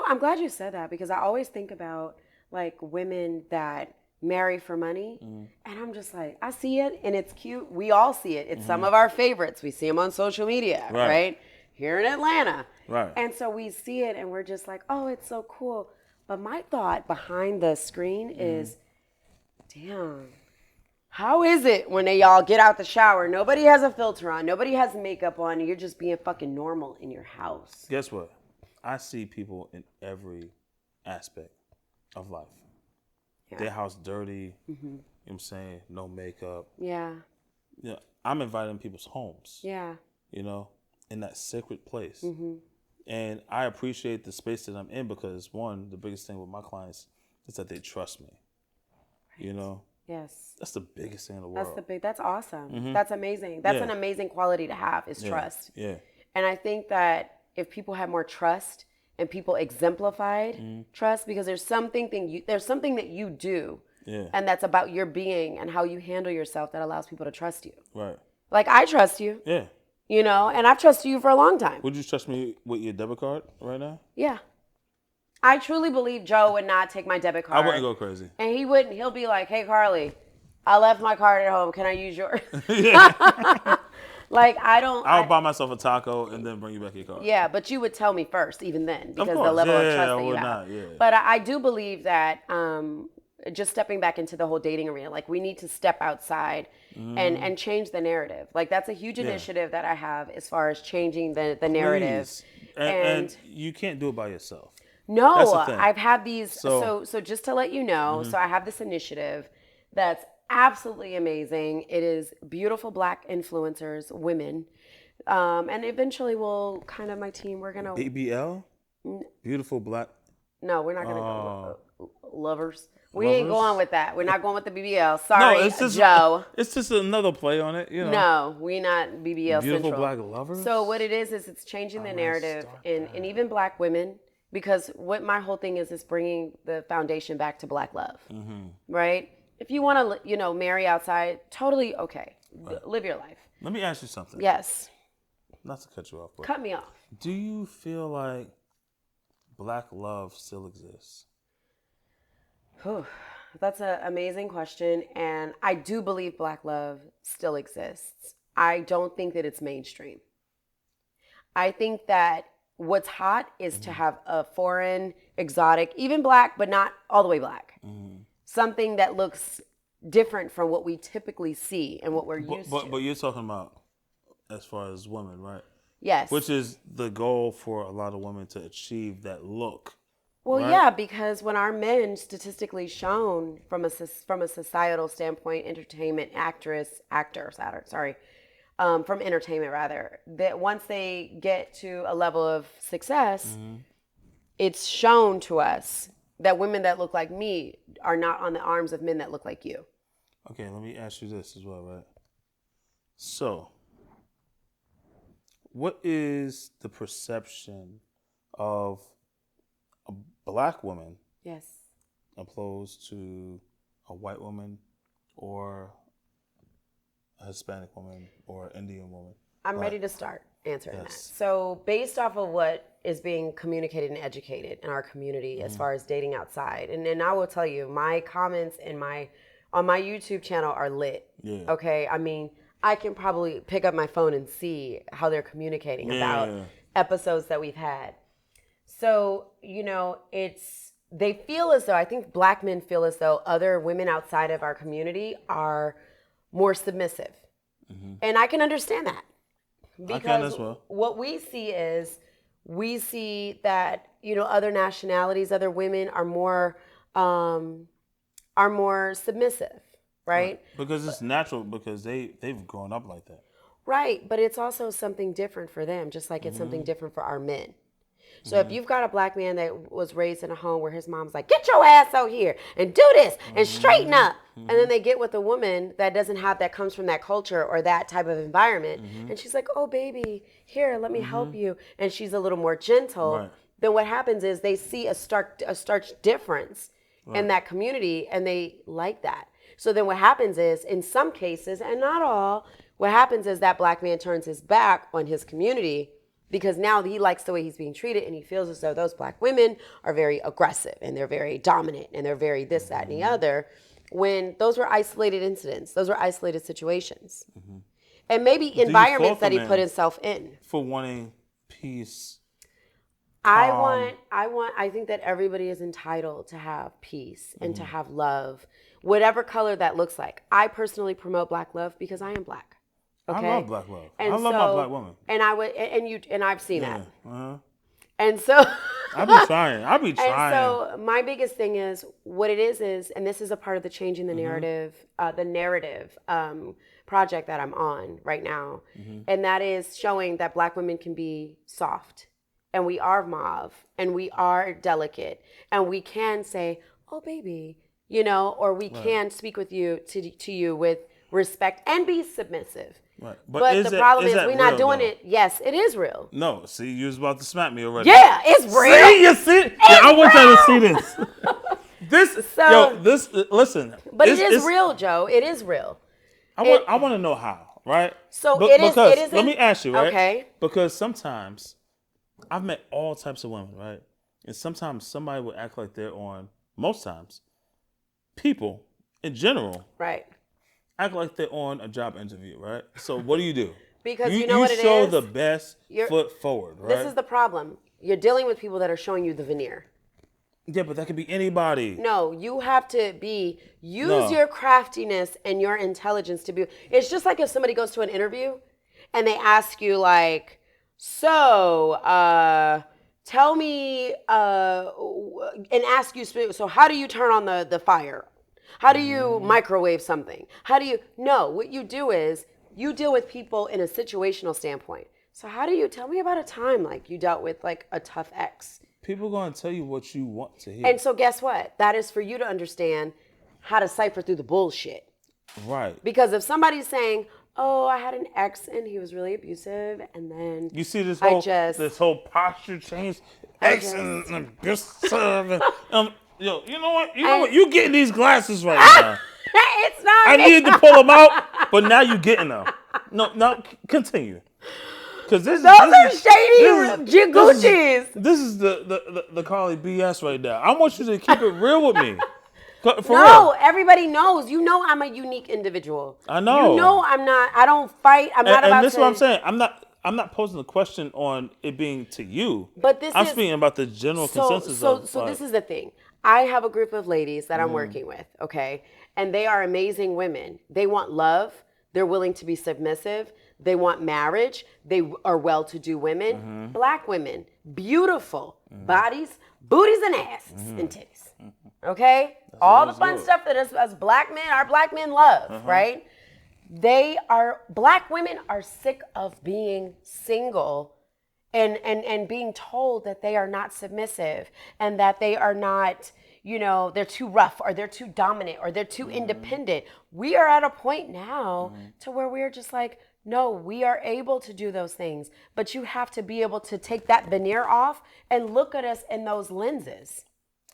I'm glad you said that, because I always think about like women that marry for money, and I'm just like, I see it and it's cute. We all see it. It's some of our favorites. We see them on social media, right? Here in Atlanta. Right. And so we see it and we're just like, oh, it's so cool. But my thought behind the screen is, damn, how is it when they all get out the shower, nobody has a filter on, nobody has makeup on, and you're just being fucking normal in your house? Guess what? I see people in every aspect of life. Yeah. Their house dirty, you know what I'm saying? No makeup. Yeah. I'm inviting people's homes. Yeah. In that sacred place. And I appreciate the space that I'm in, because one, the biggest thing with my clients is that they trust me. Right. Yes. That's the biggest thing in the world. That's awesome. That's amazing. That's an amazing quality to have, is trust. Yeah. And I think that if people had more trust and people exemplified trust, because there's something that you do, and that's about your being and how you handle yourself that allows people to trust you. Right. Like, I trust you. Yeah. And I've trusted you for a long time. Would you trust me with your debit card right now? Yeah. I truly believe Joe would not take my debit card. I wouldn't go crazy. And he wouldn't. He'll be like, hey, Carly, I left my card at home. Can I use yours? Like, I'll buy myself a taco and then bring you back your card. Yeah, but you would tell me first, even then, because of the level of trust I that you would have. not, yeah. But I do believe that just stepping back into the whole dating arena, like, we need to step outside and change the narrative. Like, that's a huge initiative that I have as far as changing the narrative. And you can't do it by yourself. No, I've had these. So just to let you know, so I have this initiative that's absolutely amazing. It is beautiful Black influencers, women, and eventually my team, we're gonna BBL, beautiful Black. No, we're not gonna go lovers. We ain't going with that. We're not going with the BBL. Sorry, no, it's just, Joe. It's just another play on it, No, we not BBL beautiful Central. Black lovers. So what it is it's changing the narrative in even Black women. Because what my whole thing is bringing the foundation back to Black love, right? If you want to, marry outside, totally okay. Right. Live your life. Let me ask you something. Yes. Not to cut you off, but cut me off. Do you feel like Black love still exists? That's an amazing question, and I do believe Black love still exists. I don't think that it's mainstream. I think that what's hot is to have a foreign, exotic, even Black, but not all the way Black. Something that looks different from what we typically see and what we're used to. But you're talking about as far as women, right? Yes. Which is the goal for a lot of women, to achieve that look. Well, right? Yeah, because when our men, statistically shown from a societal standpoint, from entertainment rather, that once they get to a level of success, it's shown to us that women that look like me are not on the arms of men that look like you. Okay, let me ask you this as well, right? So, what is the perception of a Black woman, yes, opposed to a white woman or a Hispanic woman or Indian woman? I'm ready to start answering that. So based off of what is being communicated and educated in our community as far as dating outside, and then I will tell you, my comments on my YouTube channel are lit. Yeah. Okay, I mean, I can probably pick up my phone and see how they're communicating about episodes that we've had. So, they feel as though, I think black men feel as though other women outside of our community are more submissive. Mm-hmm. And I can understand that. Because I can as well. What we see that, other nationalities, other women are more submissive, right? Because it's natural, because they've grown up like that. Right, but it's also something different for them, just like it's something different for our men. So if you've got a black man that was raised in a home where his mom's like, get your ass out here and do this and straighten up. And then they get with a woman that comes from that culture or that type of environment. And she's like, oh, baby, here, let me help you. And she's a little more gentle. Right. Then what happens is they see a stark difference in that community, and they like that. So then what happens is, in some cases, and not all, what happens is that black man turns his back on his community because now he likes the way he's being treated, and he feels as though those black women are very aggressive and they're very dominant and they're very this, that, and the other, when those were isolated incidents. Those were isolated situations. And maybe environments that he put himself in. For wanting peace. I think that everybody is entitled to have peace and to have love, whatever color that looks like. I personally promote black love because I am black. Okay? I love black love. And I love my black woman. And I've seen that. And so I be trying. And so my biggest thing is what it is, and this is a part of the Changing the Narrative, project that I'm on right now, and that is showing that black women can be soft, and we are mauve, and we are delicate, and we can say, "Oh, baby," or we can speak with you to you with respect and be submissive. Right. But the problem is we're not doing it. Yes, it is real. No, see, you was about to smack me already. Yeah, it's real. See, you see? I want y'all to see this. Listen. But it's real, Joe. It is real. I want to know how, right? So it is. Let me ask you, right? Okay. Because sometimes I've met all types of women, right? And sometimes somebody would act like they're on. Most times, people in general, right, act like they're on a job interview, right? So what do? Because you know what it is? You show the best foot forward, right? This is the problem. You're dealing with people that are showing you the veneer. Yeah, but that could be anybody. No, you have to use your craftiness and your intelligence to be. It's just like if somebody goes to an interview and they ask you like, so tell me, and ask you, so how do you turn on the fire? How do you microwave something? What you do is you deal with people in a situational standpoint. So how do you tell me about a time like you dealt with like a tough ex? People are going to tell you what you want to hear. And so guess what? That is for you to understand how to cipher through the bullshit. Right. Because if somebody's saying, oh, I had an ex and he was really abusive, and then you see this whole posture change, ex and abusive. Yo, you know what? You getting these glasses right now. It's not. I needed to pull them out, but now you getting them. No, continue. Because those are shady Gucci's. This is the Carly BS right now. I want you to keep it real with me. Everybody knows. You know I'm a unique individual. I know. You know I'm not. I don't fight. I'm not about. And this is what I'm saying. I'm not posing the question on it being to you. But I'm speaking about the general consensus. So this is the thing. I have a group of ladies that I'm working with, okay? And they are amazing women. They want love. They're willing to be submissive. They want marriage. They are well-to-do women. Black women, beautiful bodies, booties and asses and titties, okay? That's all the fun stuff that us black men, our black men love, right? Black women are sick of being single and being told that they are not submissive and that they are not, they're too rough or they're too dominant or they're too independent. We are at a point now to where we're just like, no, we are able to do those things, but you have to be able to take that veneer off and look at us in those lenses.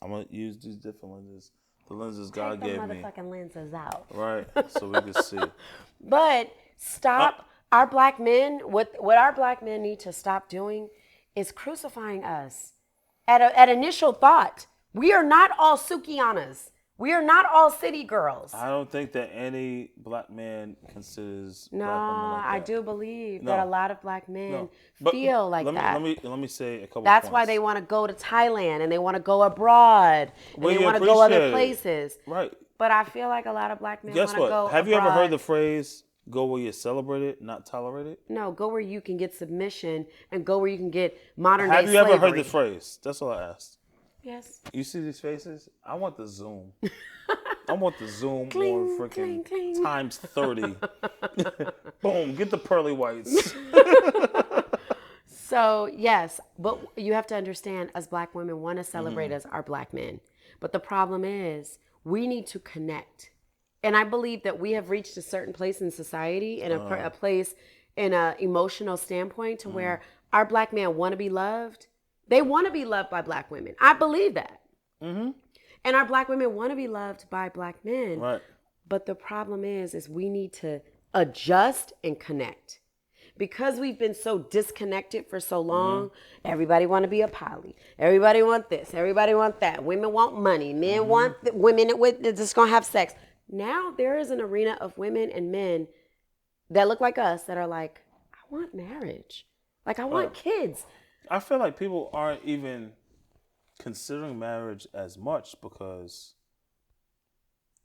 I'm going to use these different lenses. The lenses God gave me. Take the motherfucking lenses out. Right, so we can see. But stop. Our black men, what our black men need to stop doing is crucifying us. At initial thought, we are not all Sukianas. We are not all city girls. I don't think that any black man considers No, black women like that. I do believe that a lot of black men But feel like that. Let me say a couple That's points. why they want to go to Thailand and they want to go abroad and they want to go other places. Right. But I feel like a lot of black men want to go abroad. Have you ever heard the phrase, go where you're celebrated, not tolerated? No, go where you can get submission and go where you can get modern day slavery. Have you ever heard the phrase? That's all I asked. Yes. You see these faces? I want the zoom. I want the zoom cling, on freaking cling, cling. times 30. Boom, get the pearly whites. So, yes, but you have to understand, as black women want to celebrate as our black men. But the problem is, we need to connect. And I believe that we have reached a certain place in society and a place in an emotional standpoint to where our black men want to be loved. They want to be loved by black women. I believe that. Mm-hmm. And our black women want to be loved by black men. Right. But the problem is we need to adjust and connect. Because we've been so disconnected for so long, everybody want to be a poly. Everybody want this. Everybody want that. Women want money. Men want women just going to have sex. Now there is an arena of women and men that look like us that are like, I want marriage. Like, I want kids. I feel like people aren't even considering marriage as much because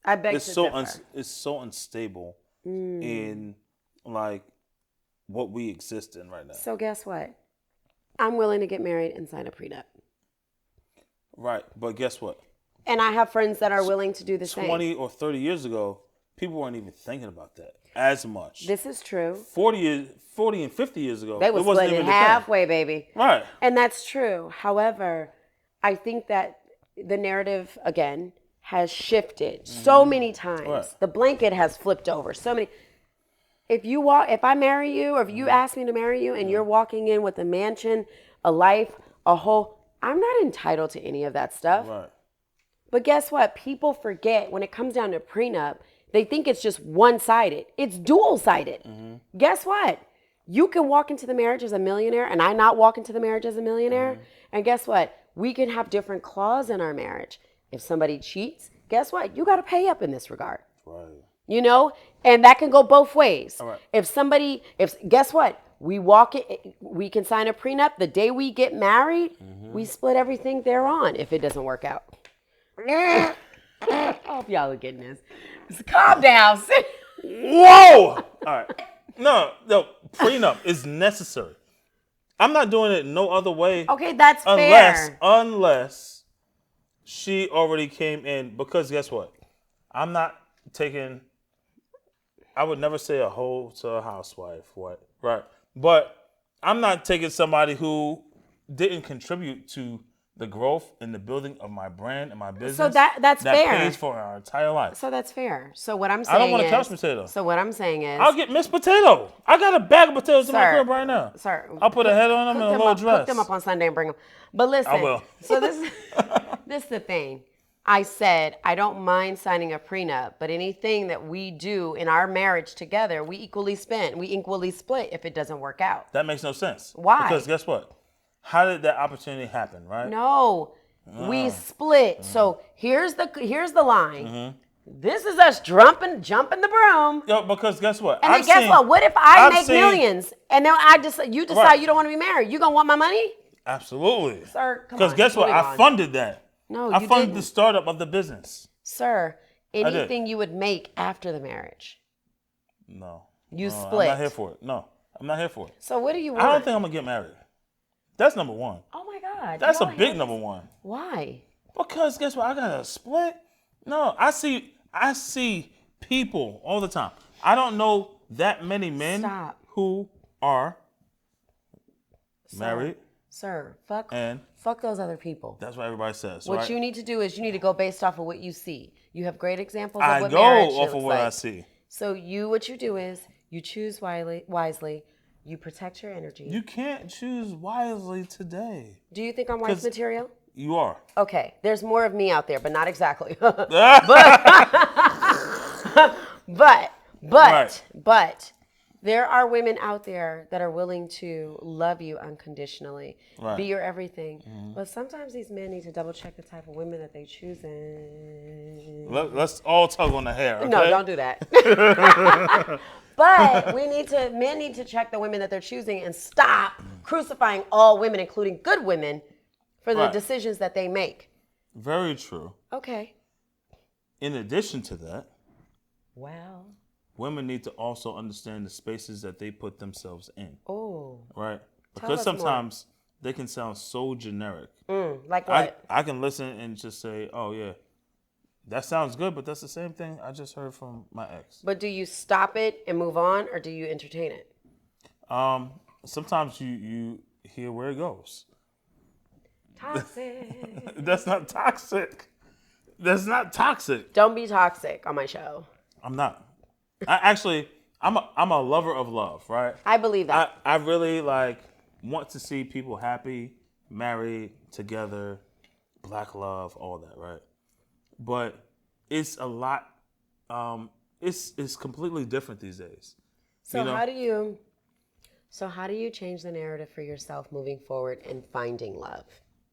I beg it's so unstable in like what we exist in right now. So guess what? I'm willing to get married and sign a prenup. Right, but guess what? And I have friends that are willing to do the 20 same. 20 or 30 years ago, people weren't even thinking about that as much. This is true. 40 and 50 years ago, they were splitting halfway, baby. Right. And that's true. However, I think that the narrative, again, has shifted so many times. Right. The blanket has flipped over so many. If I marry you, or if you ask me to marry you and you're walking in with a mansion, a life, a whole, I'm not entitled to any of that stuff. Right. But guess what? People forget when it comes down to prenup, they think it's just one-sided. It's dual-sided. Mm-hmm. Guess what? You can walk into the marriage as a millionaire and I not walk into the marriage as a millionaire. Mm-hmm. And guess what? We can have different clauses in our marriage. If somebody cheats, guess what? You got to pay up in this regard. Right. You know? And that can go both ways. All right. Guess what? We can sign a prenup. The day we get married, we split everything thereon if it doesn't work out. I hope y'all are getting this. Just calm down. Whoa! All right. No, prenup is necessary. I'm not doing it no other way. Okay, that's fair. Unless she already came in, because guess what? I'm not taking, I would never say a hoe to a housewife, what? Right. But I'm not taking somebody who didn't contribute to the growth and the building of my brand and my business. So that's fair. That pays for our entire life. So that's fair. So what I'm saying I don't want a couch potato. So what I'm saying is, I'll get Miss Potato. I got a bag of potatoes in my crib right now. Sir, I'll put a head on them and a little dress. Cook them up on Sunday and bring them. But listen, I will. So this is the thing. I said I don't mind signing a prenup, but anything that we do in our marriage together, we equally split if it doesn't work out. That makes no sense. Why? Because guess what? How did that opportunity happen, right? No. We split. So here's the line. This is us jumping the broom. Yo, because guess what? And then guess what? What if I make millions and then you decide Right. you don't want to be married? You gonna want my money? Absolutely. Sir, come on. Because guess what? I funded that. No, I funded didn't. the startup of the business. Sir, anything you would make after the marriage. No. You split. I'm not here for it. No, I'm not here for it. So what do you want? I don't think I'm gonna get married. That's number one. Oh my God. That's a big number one. Why? Because guess what? I got a split. No, I see people all the time. I don't know that many men who are married. Sir, fuck those other people. That's what everybody says. What right? you need to do is you need to go based off of what you see. You have great examples of what I marriage go off looks of what like. I see. So what you do is you choose wisely. You protect your energy. You can't choose wisely today. Do you think I'm wise material? You are. Okay. There's more of me out there, but not exactly. But There are women out there that are willing to love you unconditionally, be your everything. But sometimes these men need to double check the type of women that they choosing. Let's all tug on the hair. Okay? No, don't do that. But men need to check the women that they're choosing and stop crucifying all women, including good women, for the decisions that they make. Very true. Okay. In addition to that, well, women need to also understand the spaces that they put themselves in. Oh. Right? Because sometimes they can sound so generic. Like what? I can listen and just say, oh, yeah, that sounds good, but that's the same thing I just heard from my ex. But do you stop it and move on, or do you entertain it? Sometimes you hear where it goes. Toxic. That's not toxic. That's not toxic. Don't be toxic on my show. I'm not. I'm a lover of love, right? I believe that. I really want to see people happy, married, together, black love, all that, right? But it's a lot. It's completely different these days. So how do you change the narrative for yourself moving forward and finding love?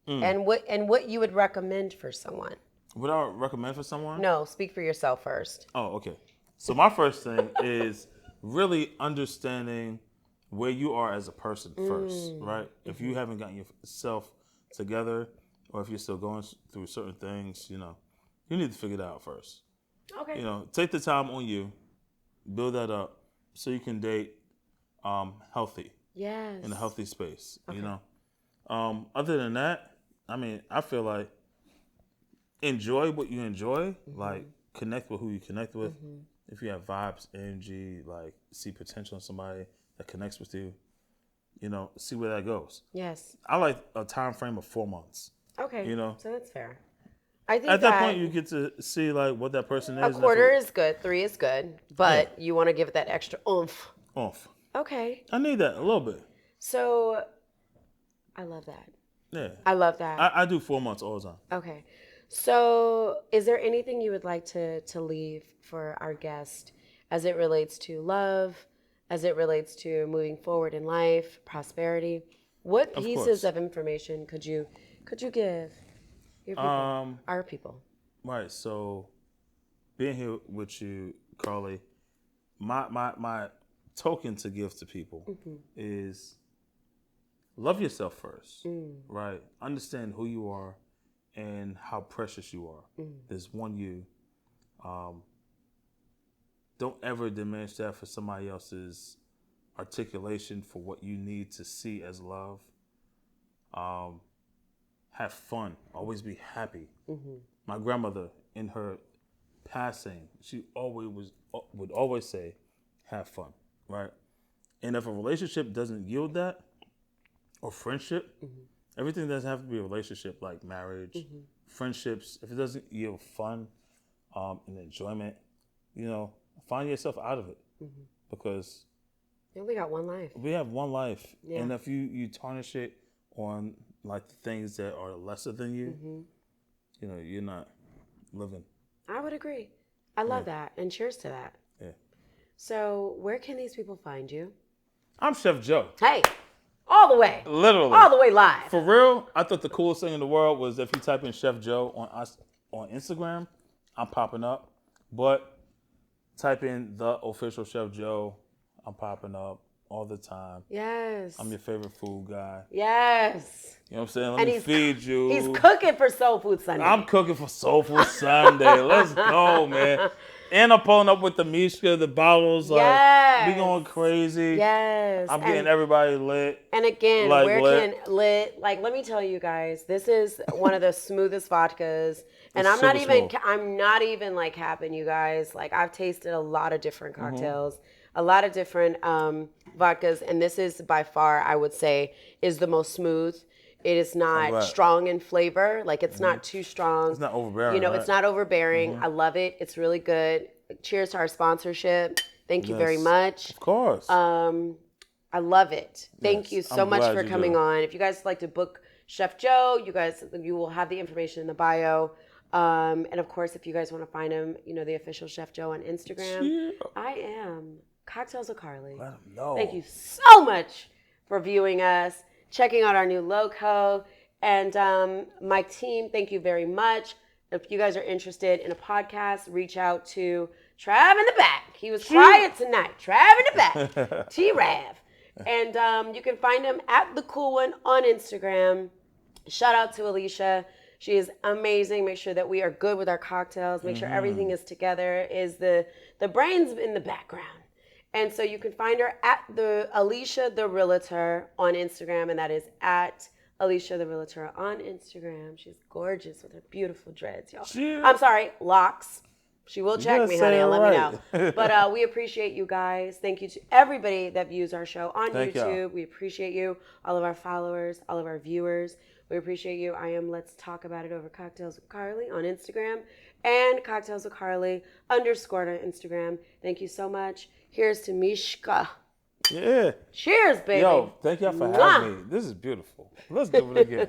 And what you would recommend for someone? What I would recommend for someone? No, speak for yourself first. Oh, okay. So my first thing is really understanding where you are as a person first, right? If you haven't gotten yourself together, or if you're still going through certain things, you need to figure that out first. Okay. Take the time on you, build that up, so you can date healthy. Yes. In a healthy space, Other than that, I feel like enjoy what you enjoy, like connect with who you connect with. If you have vibes, energy, see potential in somebody that connects with you, see where that goes. Yes. I like a time frame of 4 months. Okay. So that's fair. I think at that point you get to see what that person is. A quarter is good, 3 is good, but you want to give it that extra oomph. Oomph. Okay. I need that a little bit. So, I love that. Yeah. I love that. I do 4 months all the time. Okay. So, is there anything you would like to leave for our guest as it relates to love, as it relates to moving forward in life, prosperity? What pieces of information could you give your people, our people? Right. So, being here with you, Carly, my token to give to people is love yourself first, right? Understand who you are and how precious you are. There's one you. Don't ever diminish that for somebody else's articulation for what you need to see as love. Have fun. Always be happy. My grandmother, in her passing, she would always say, have fun, right? And if a relationship doesn't yield that, or friendship, everything doesn't have to be a relationship like marriage, friendships. If it doesn't yield fun and enjoyment, find yourself out of it because you only got one life. We have one life, and if you tarnish it on the things that are lesser than you, you're not living. I would agree. I love that, and cheers to that. Yeah. So, where can these people find you? I'm Chef Joe. Hey. All the way. Literally. All the way live. For real, I thought the coolest thing in the world was if you type in Chef Joe on Instagram, I'm popping up. But type in the official Chef Joe, I'm popping up all the time. Yes. I'm your favorite food guy. Yes. You know what I'm saying? Let me feed you. He's cooking for Soul Food Sunday. I'm cooking for Soul Food Sunday. Let's go, man. And I'm pulling up with the Mishka, the bottles. We going crazy. Yes. I'm getting everybody lit. And again, let me tell you guys, this is one of the smoothest vodkas. And I'm not even capping you guys. I've tasted a lot of different cocktails, a lot of different vodkas. And this is by far, I would say, is the most smooth. It is not strong in flavor. It's not too strong. It's not overbearing. It's not overbearing. I love it. It's really good. Cheers to our sponsorship. Thank you very much. Of course. I love it. Thank you so much for coming on. If you guys would like to book Chef Joe, you will have the information in the bio. And of course, if you guys want to find him, the official Chef Joe on Instagram. Yeah. I am Cocktails with Carly. Let them know. Thank you so much for viewing us, checking out our new logo. And my team, thank you very much. If you guys are interested in a podcast, reach out to Trav in the back. He was quiet tonight. Trav in the back. T-Rav. And you can find him at The Cool One on Instagram. Shout out to Alicia. She is amazing. Make sure that we are good with our cocktails. Make sure everything is together. Is the brains in the background. And so you can find her at the Alicia the Realtor on Instagram, and that is at Alicia the Realtor on Instagram. She's gorgeous with her beautiful dreads, y'all. I'm sorry, locks. She will check me, honey, and let me know. But we appreciate you guys. Thank you to everybody that views our show on YouTube. We appreciate you, all of our followers, all of our viewers. We appreciate you. I am Let's Talk About It Over Cocktails with Carly on Instagram and Cocktails with Carly _ on Instagram. Thank you so much. Here's to Mishka. Yeah. Cheers, baby. Yo, thank y'all for having me. This is beautiful. Let's do it again.